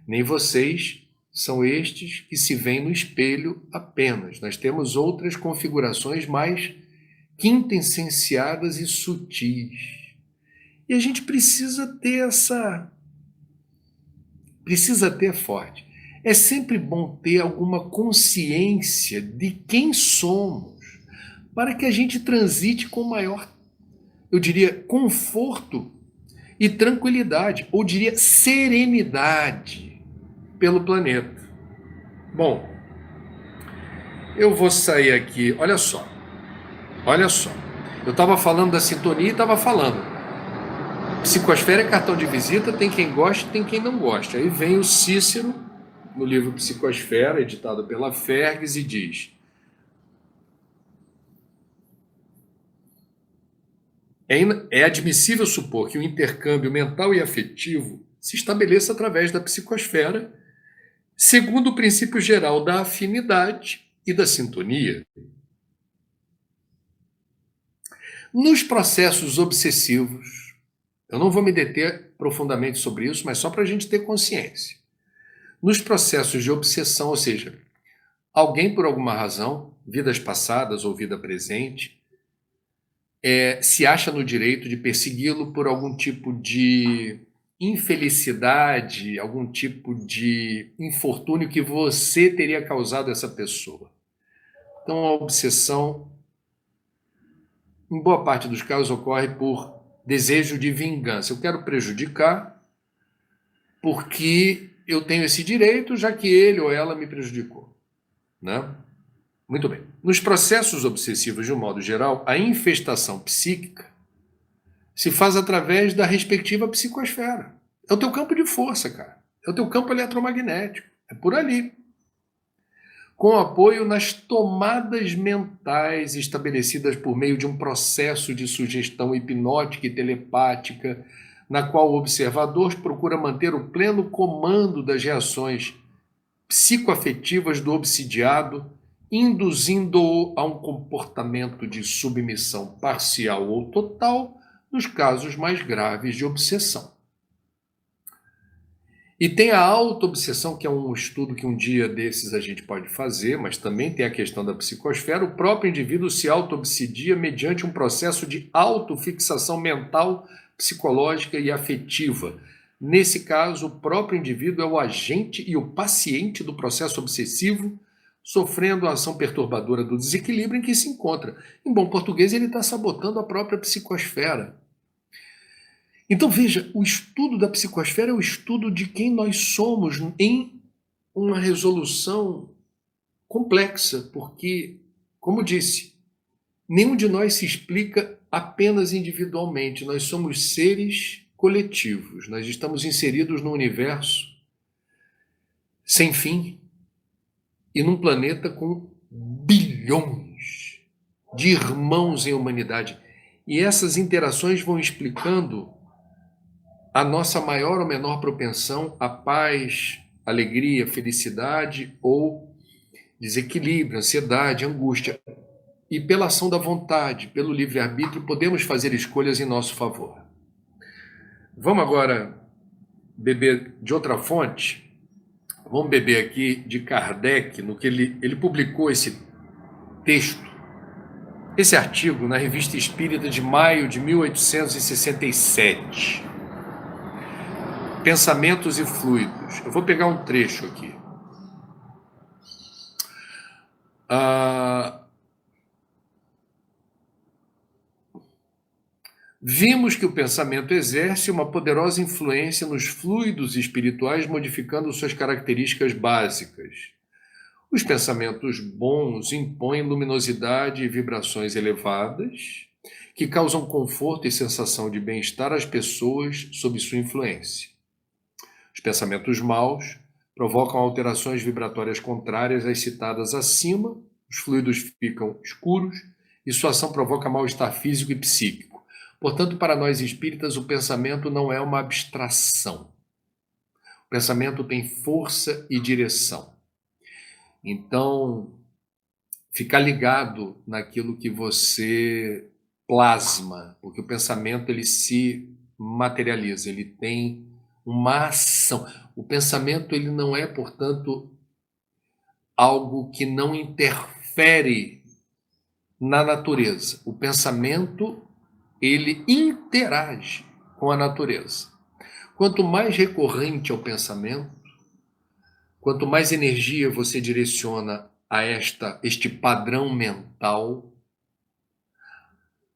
Nem vocês são estes que se veem no espelho apenas. Nós temos outras configurações mais quintessenciadas e sutis. E a gente precisa ter forte. É sempre bom ter alguma consciência de quem somos, para que a gente transite com maior, eu diria, conforto e tranquilidade, ou diria serenidade pelo planeta. Bom, eu vou sair aqui, olha só. Eu estava falando da sintonia e estava falando. Psicosfera é cartão de visita, tem quem goste, tem quem não goste. Aí vem o Cícero, no livro Psicosfera, editado pela Ferges, e diz: é admissível supor que o intercâmbio mental e afetivo se estabeleça através da psicosfera, segundo o princípio geral da afinidade e da sintonia. Nos processos obsessivos, eu não vou me deter profundamente sobre isso, mas só para a gente ter consciência. Nos processos de obsessão, ou seja, alguém por alguma razão, vidas passadas ou vida presente, se acha no direito de persegui-lo por algum tipo de infelicidade, algum tipo de infortúnio que você teria causado a essa pessoa. Então, a obsessão, em boa parte dos casos, ocorre por desejo de vingança. Eu quero prejudicar porque eu tenho esse direito, já que ele ou ela me prejudicou, né? Muito bem. Nos processos obsessivos, de um modo geral, a infestação psíquica se faz através da respectiva psicosfera. É o teu campo de força, cara. É o teu campo eletromagnético. É por ali. Com apoio nas tomadas mentais estabelecidas por meio de um processo de sugestão hipnótica e telepática, na qual o observador procura manter o pleno comando das reações psicoafetivas do obsidiado, induzindo-o a um comportamento de submissão parcial ou total nos casos mais graves de obsessão. E tem a auto-obsessão, que é um estudo que um dia desses a gente pode fazer, mas também tem a questão da psicosfera. O próprio indivíduo se auto-obsidia mediante um processo de autofixação mental, psicológica e afetiva. Nesse caso, o próprio indivíduo é o agente e o paciente do processo obsessivo, sofrendo a ação perturbadora do desequilíbrio em que se encontra. Em bom português, ele está sabotando a própria psicosfera. Então veja, o estudo da psicosfera é o estudo de quem nós somos em uma resolução complexa, porque, como disse, nenhum de nós se explica apenas individualmente, nós somos seres coletivos, nós estamos inseridos num universo sem fim e num planeta com bilhões de irmãos em humanidade. E essas interações vão explicando a nossa maior ou menor propensão à paz, alegria, felicidade ou desequilíbrio, ansiedade, angústia. E pela ação da vontade, pelo livre-arbítrio, podemos fazer escolhas em nosso favor. Vamos agora beber de outra fonte? Vamos beber aqui de Kardec, no que ele publicou esse texto, esse artigo na Revista Espírita de maio de 1867. Pensamentos e fluidos. Eu vou pegar um trecho aqui. Vimos que o pensamento exerce uma poderosa influência nos fluidos espirituais, modificando suas características básicas. Os pensamentos bons impõem luminosidade e vibrações elevadas, que causam conforto e sensação de bem-estar às pessoas sob sua influência. Os pensamentos maus provocam alterações vibratórias contrárias às citadas acima, os fluidos ficam escuros e sua ação provoca mal-estar físico e psíquico. Portanto, para nós espíritas, o pensamento não é uma abstração. O pensamento tem força e direção. Então, ficar ligado naquilo que você plasma, porque o pensamento ele se materializa, ele tem uma ação. O pensamento ele não é, portanto, algo que não interfere na natureza. O pensamento ele interage com a natureza. Quanto mais recorrente é o pensamento, quanto mais energia você direciona a este padrão mental,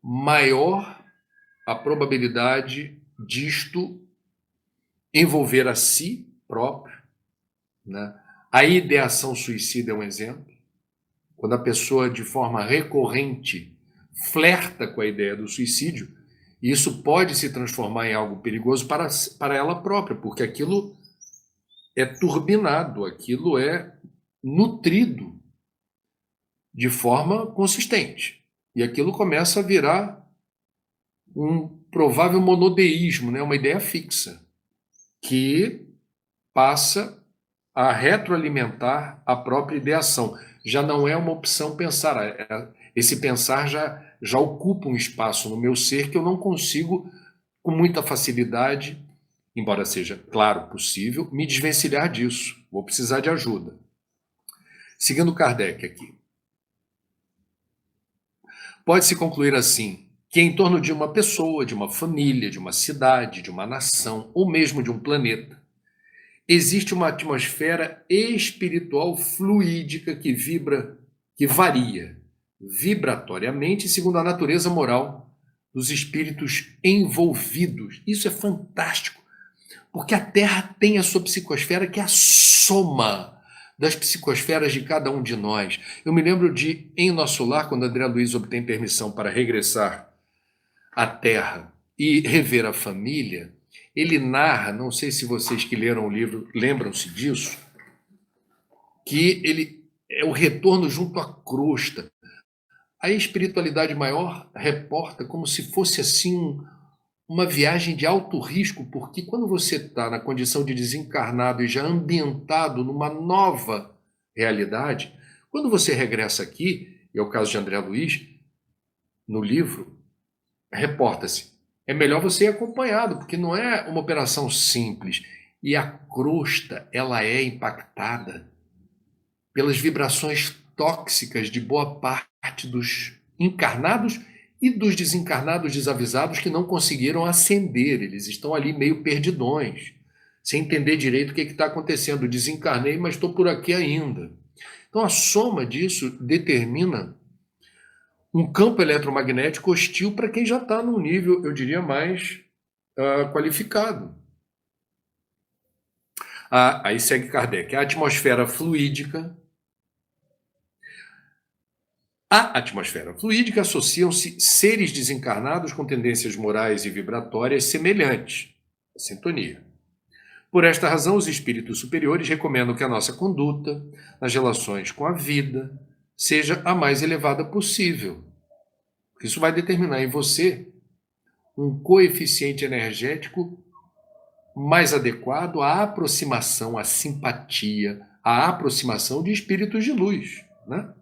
maior a probabilidade disto envolver a si próprio, né? A ideação suicida é um exemplo. Quando a pessoa, de forma recorrente, flerta com a ideia do suicídio, isso pode se transformar em algo perigoso para ela própria, porque aquilo é turbinado, aquilo é nutrido de forma consistente. E aquilo começa a virar um provável monodeísmo, né? Uma ideia fixa, que passa a retroalimentar a própria ideação. Já não é uma opção pensar. Esse pensar já ocupa um espaço no meu ser que eu não consigo, com muita facilidade, embora seja, claro, possível, me desvencilhar disso. Vou precisar de ajuda. Seguindo Kardec aqui. Pode-se concluir assim, que em torno de uma pessoa, de uma família, de uma cidade, de uma nação, ou mesmo de um planeta, existe uma atmosfera espiritual fluídica que vibra, que varia vibratoriamente segundo a natureza moral dos espíritos envolvidos. Isso é fantástico, porque a Terra tem a sua psicosfera, que é a soma das psicosferas de cada um de nós. Eu me lembro de, em Nosso Lar, quando André Luiz obtém permissão para regressar à Terra e Rever a Família, ele narra, não sei se vocês que leram o livro lembram-se disso, que ele é o retorno junto à crosta. A espiritualidade maior reporta como se fosse assim uma viagem de alto risco, porque quando você está na condição de desencarnado e já ambientado numa nova realidade, quando você regressa aqui, e é o caso de André Luiz, no livro, reporta-se, é melhor você ir acompanhado, porque não é uma operação simples. E a crosta, ela é impactada pelas vibrações tóxicas de boa parte dos encarnados e dos desencarnados desavisados que não conseguiram ascender. Eles estão ali meio perdidões, sem entender direito o que está acontecendo. Desencarnei, mas estou por aqui ainda. Então a soma disso determina um campo eletromagnético hostil para quem já está num nível, eu diria, mais qualificado. Aí segue Kardec. A atmosfera fluídica. À atmosfera fluídica associam-se seres desencarnados com tendências morais e vibratórias semelhantes, a sintonia. Por esta razão, os espíritos superiores recomendam que a nossa conduta, nas relações com a vida, seja a mais elevada possível. Isso vai determinar em você um coeficiente energético mais adequado à aproximação, à simpatia, à aproximação de espíritos de luz, né?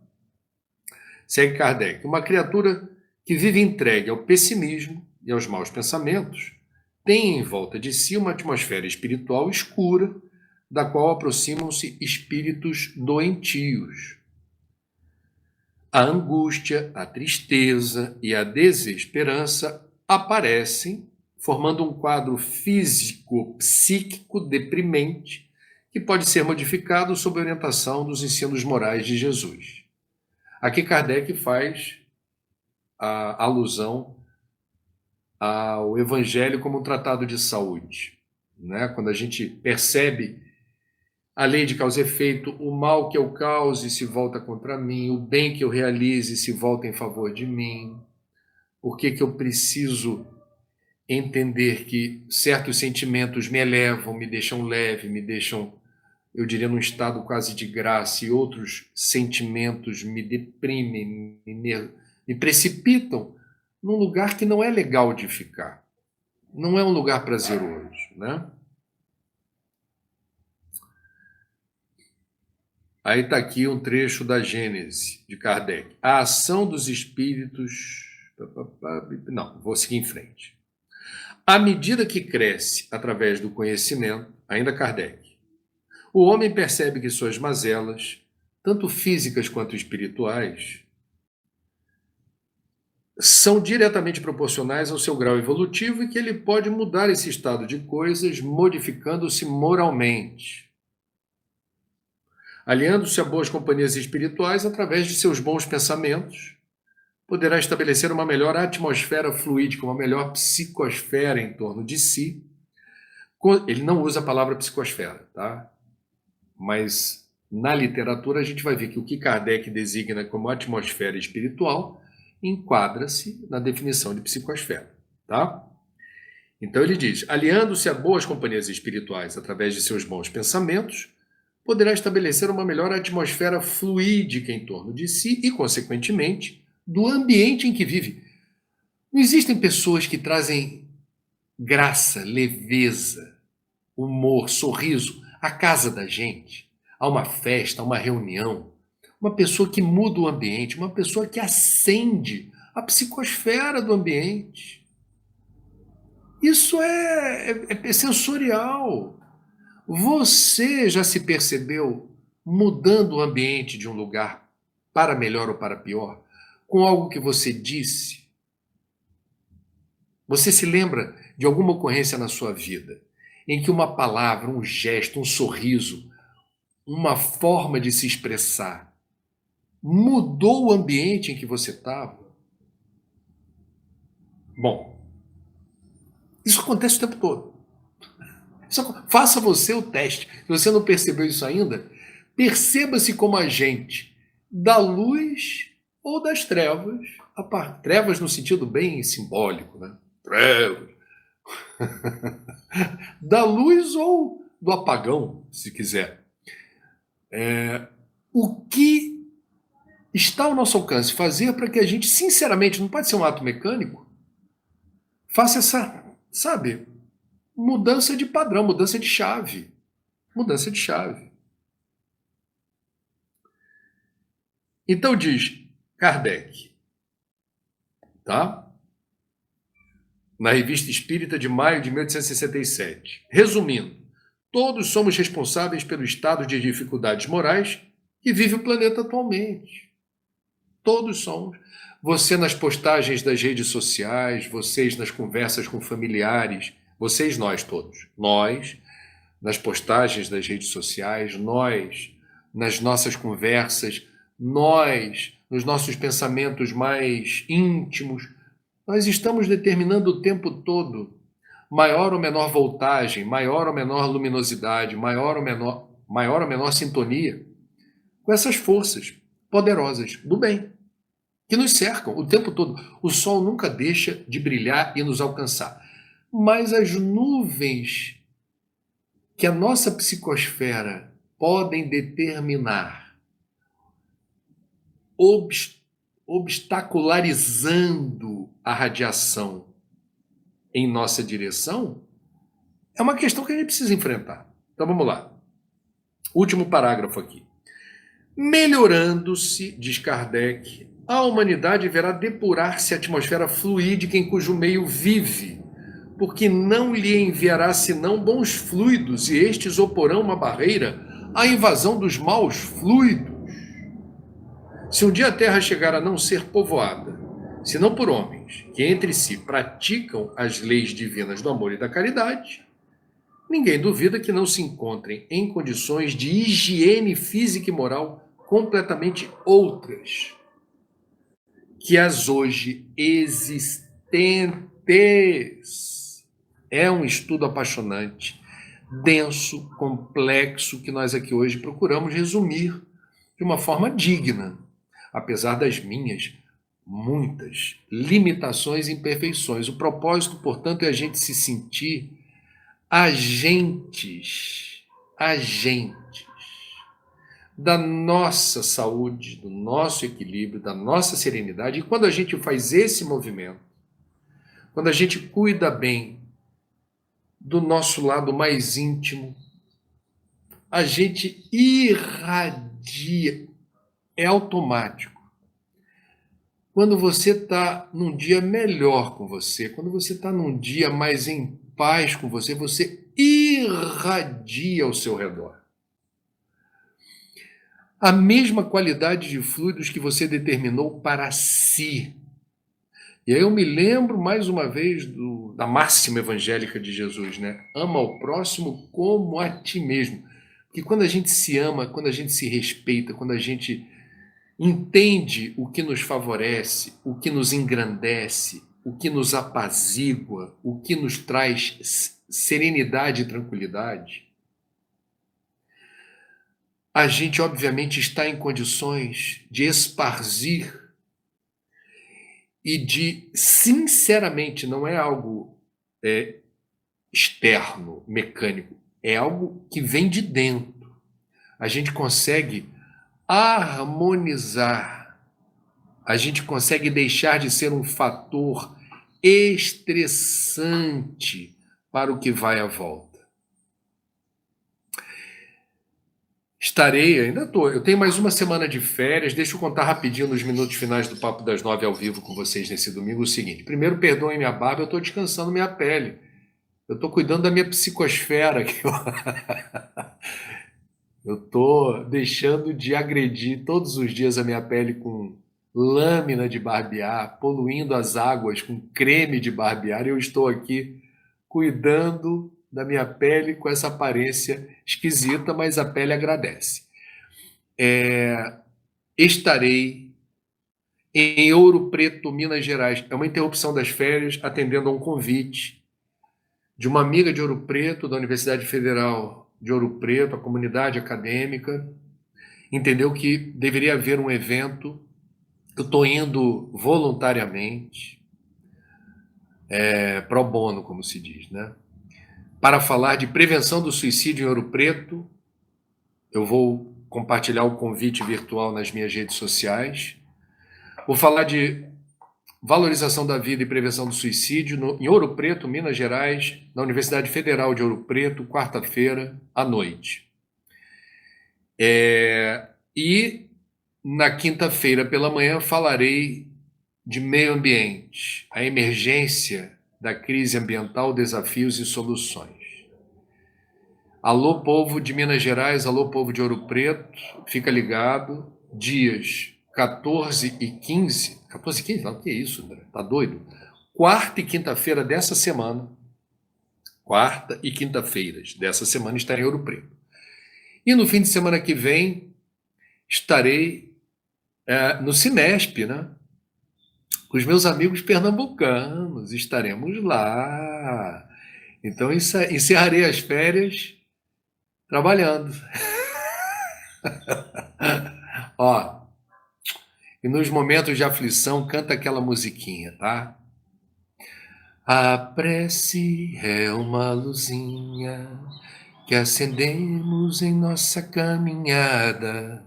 Segue Kardec. Uma criatura que vive entregue ao pessimismo e aos maus pensamentos tem em volta de si uma atmosfera espiritual escura, da qual aproximam-se espíritos doentios. A angústia, a tristeza e a desesperança aparecem, formando um quadro físico-psíquico deprimente que pode ser modificado sob a orientação dos ensinos morais de Jesus. Aqui Kardec faz a alusão ao Evangelho como um tratado de saúde, né? Quando a gente percebe a lei de causa e efeito, o mal que eu cause se volta contra mim, o bem que eu realize se volta em favor de mim. Por que eu preciso entender que certos sentimentos me elevam, me deixam leve, me deixam, eu diria, num estado quase de graça, e outros sentimentos me deprimem, me precipitam num lugar que não é legal de ficar. Não é um lugar prazeroso, né? Aí está aqui um trecho da Gênese, de Kardec. A ação dos espíritos... Não, vou seguir em frente. À medida que cresce através do conhecimento, ainda Kardec, o homem percebe que suas mazelas, tanto físicas quanto espirituais, são diretamente proporcionais ao seu grau evolutivo e que ele pode mudar esse estado de coisas modificando-se moralmente, aliando-se a boas companhias espirituais através de seus bons pensamentos, poderá estabelecer uma melhor atmosfera fluídica, uma melhor psicosfera em torno de si. Ele não usa a palavra psicosfera, tá? Mas na literatura a gente vai ver que o que Kardec designa como atmosfera espiritual enquadra-se na definição de psicosfera, tá? Então ele diz, aliando-se a boas companhias espirituais através de seus bons pensamentos, poderá estabelecer uma melhor atmosfera fluídica em torno de si e, consequentemente, do ambiente em que vive. Não existem pessoas que trazem graça, leveza, humor, sorriso à casa da gente, a uma festa, a uma reunião. Uma pessoa que muda o ambiente, uma pessoa que acende a psicosfera do ambiente. Isso é sensorial. Você já se percebeu mudando o ambiente de um lugar para melhor ou para pior, com algo que você disse? Você se lembra de alguma ocorrência na sua vida em que uma palavra, um gesto, um sorriso, uma forma de se expressar mudou o ambiente em que você estava? Bom, isso acontece o tempo todo. Faça você o teste. Se você não percebeu isso ainda, perceba-se como agente da luz ou das trevas, trevas no sentido bem simbólico, né? trevas, da luz ou do apagão, se quiser. O que está ao nosso alcance fazer para que a gente, sinceramente, não pode ser um ato mecânico, faça essa, sabe, mudança de padrão, mudança de chave. Mudança de chave. Então diz Kardec, tá? Na Revista Espírita de maio de 1867. Resumindo, todos somos responsáveis pelo estado de dificuldades morais que vive o planeta atualmente. Todos somos. Você nas postagens das redes sociais, vocês nas conversas com familiares, vocês, nós todos. Nós, nas postagens das redes sociais, nós, nas nossas conversas, nós, nos nossos pensamentos mais íntimos, nós estamos determinando o tempo todo maior ou menor voltagem, maior ou menor luminosidade, maior ou menor sintonia com essas forças poderosas do bem, que nos cercam o tempo todo. O sol nunca deixa de brilhar e nos alcançar. Mas as nuvens que a nossa psicosfera podem determinar, obstacularizando a radiação em nossa direção, é uma questão que a gente precisa enfrentar. Então vamos lá. Último parágrafo aqui. Melhorando-se, diz Kardec, a humanidade verá depurar-se a atmosfera fluídica em cujo meio vive, porque não lhe enviará senão bons fluidos, e estes oporão uma barreira à invasão dos maus fluidos. Se um dia a Terra chegar a não ser povoada, senão por homens que entre si praticam as leis divinas do amor e da caridade, ninguém duvida que não se encontrem em condições de higiene física e moral completamente outras que as hoje existentes. É um estudo apaixonante, denso, complexo, que nós aqui hoje procuramos resumir de uma forma digna, apesar das minhas muitas limitações e imperfeições. O propósito, portanto, é a gente se sentir agentes da nossa saúde, do nosso equilíbrio, da nossa serenidade. E quando a gente faz esse movimento, quando a gente cuida bem do nosso lado mais íntimo, a gente irradia, é automático. Quando você está num dia melhor com você, quando você está num dia mais em paz com você, você irradia ao seu redor a mesma qualidade de fluidos que você determinou para si. E aí eu me lembro mais uma vez da máxima evangélica de Jesus, né? Ama ao próximo como a ti mesmo. Porque quando a gente se ama, quando a gente se respeita, quando a gente entende o que nos favorece, o que nos engrandece, o que nos apazigua, o que nos traz serenidade e tranquilidade, a gente obviamente está em condições de esparzir e de, sinceramente, não é algo externo, mecânico, é algo que vem de dentro. A gente consegue harmonizar, a gente consegue deixar de ser um fator estressante para o que vai à volta. Eu tenho mais uma semana de férias, deixa eu contar rapidinho nos minutos finais do Papo das 9 ao vivo com vocês nesse domingo o seguinte. Primeiro, perdoem minha barba, eu estou descansando minha pele. Eu estou cuidando da minha psicosfera aqui. Eu estou deixando de agredir todos os dias a minha pele com lâmina de barbear, poluindo as águas com creme de barbear. Eu estou aqui cuidando da minha pele com essa aparência esquisita, mas a pele agradece. Estarei em Ouro Preto, Minas Gerais. É uma interrupção das férias, atendendo a um convite de uma amiga de Ouro Preto, da Universidade Federal de Ouro Preto, a comunidade acadêmica, entendeu que deveria haver um evento. Eu estou indo voluntariamente. pro bono, como se diz, né? Para falar de prevenção do suicídio em Ouro Preto. Eu vou compartilhar o convite virtual nas minhas redes sociais. Vou falar de valorização da vida e prevenção do suicídio em Ouro Preto, Minas Gerais, na Universidade Federal de Ouro Preto, quarta-feira à noite. E na quinta-feira pela manhã falarei de meio ambiente, a emergência da crise ambiental, desafios e soluções. Alô, povo de Minas Gerais, alô, povo de Ouro Preto, fica ligado, dias 14 e 15, 14 e 15? Não, que é isso, André? Tá doido? Quarta e quinta-feira dessa semana, quarta e quinta-feiras dessa semana estarei em Ouro Preto. E no fim de semana que vem estarei no Cinesp, né? Com os meus amigos pernambucanos, estaremos lá. Então encerrarei as férias trabalhando. Ó, e nos momentos de aflição, canta aquela musiquinha, tá? A prece é uma luzinha que acendemos em nossa caminhada.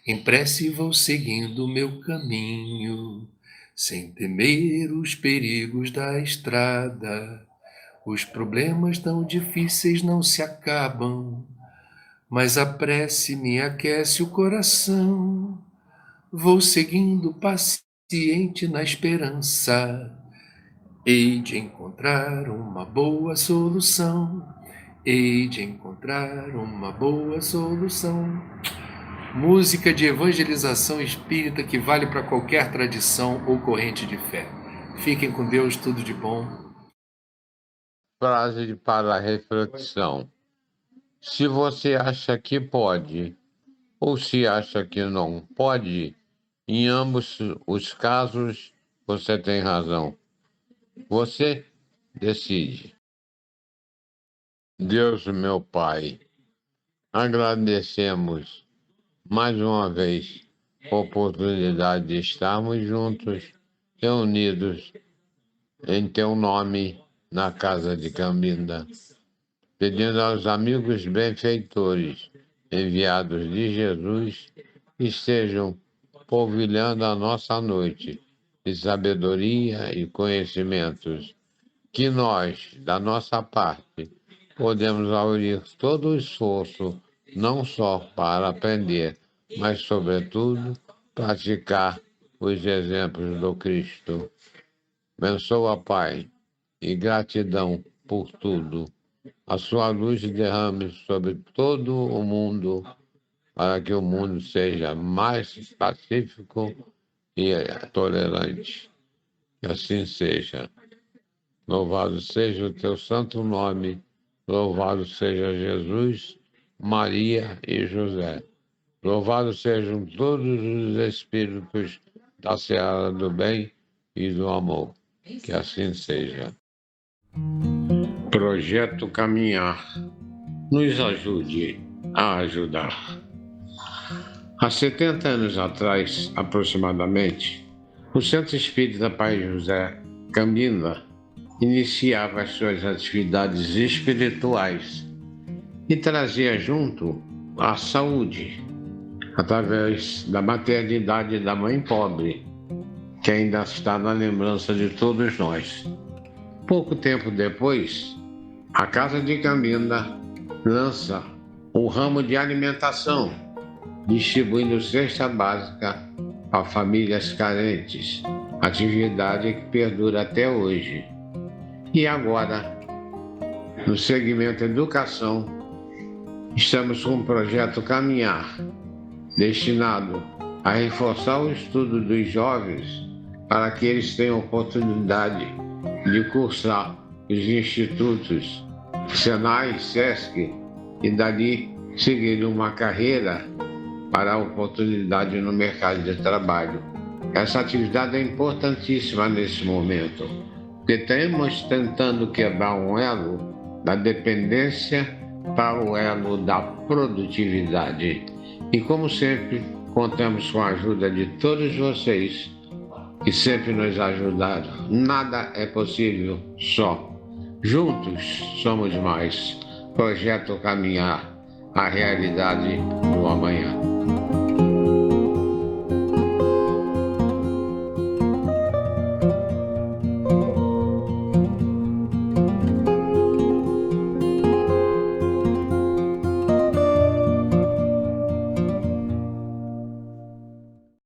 Em prece vou seguindo o meu caminho, sem temer os perigos da estrada. Os problemas tão difíceis não se acabam, mas a prece me aquece o coração. Vou seguindo paciente na esperança, hei de encontrar uma boa solução, hei de encontrar uma boa solução. Música de evangelização espírita que vale para qualquer tradição ou corrente de fé. Fiquem com Deus, tudo de bom. Frase para reflexão. Se você acha que pode ou se acha que não pode, em ambos os casos você tem razão. Você decide. Deus, meu Pai, agradecemos mais uma vez a oportunidade de estarmos juntos, reunidos em Teu nome, na casa de Cambinda, pedindo aos amigos benfeitores, enviados de Jesus, que estejam polvilhando a nossa noite de sabedoria e conhecimentos, que nós, da nossa parte, podemos aurir todo o esforço, não só para aprender, mas, sobretudo, praticar os exemplos do Cristo. Abençoa, Pai, e gratidão por tudo. A sua luz derrame sobre todo o mundo, para que o mundo seja mais pacífico e tolerante. Que assim seja. Louvado seja o teu santo nome, louvado seja Jesus, Maria e José. Louvados sejam todos os espíritos da seara do bem e do amor. Que assim seja. Projeto Caminhar. Nos ajude a ajudar. Há 70 anos atrás, aproximadamente, o Centro Espírita Pai José Cambinda iniciava as suas atividades espirituais e trazia junto a saúde, através da maternidade da mãe pobre, que ainda está na lembrança de todos nós. Pouco tempo depois, a Casa de Cambinda lança o ramo de alimentação, distribuindo cesta básica a famílias carentes, atividade que perdura até hoje. E agora, no segmento educação, estamos com o projeto Caminhar, destinado a reforçar o estudo dos jovens para que eles tenham oportunidade de cursar os institutos Senai, Sesc e dali seguir uma carreira para a oportunidade no mercado de trabalho. Essa atividade é importantíssima nesse momento, porque estamos tentando quebrar um elo da dependência para o elo da produtividade. E como sempre, contamos com a ajuda de todos vocês e sempre nos ajudaram. Nada é possível só. Juntos somos mais. Projeto Caminhar, a realidade do amanhã.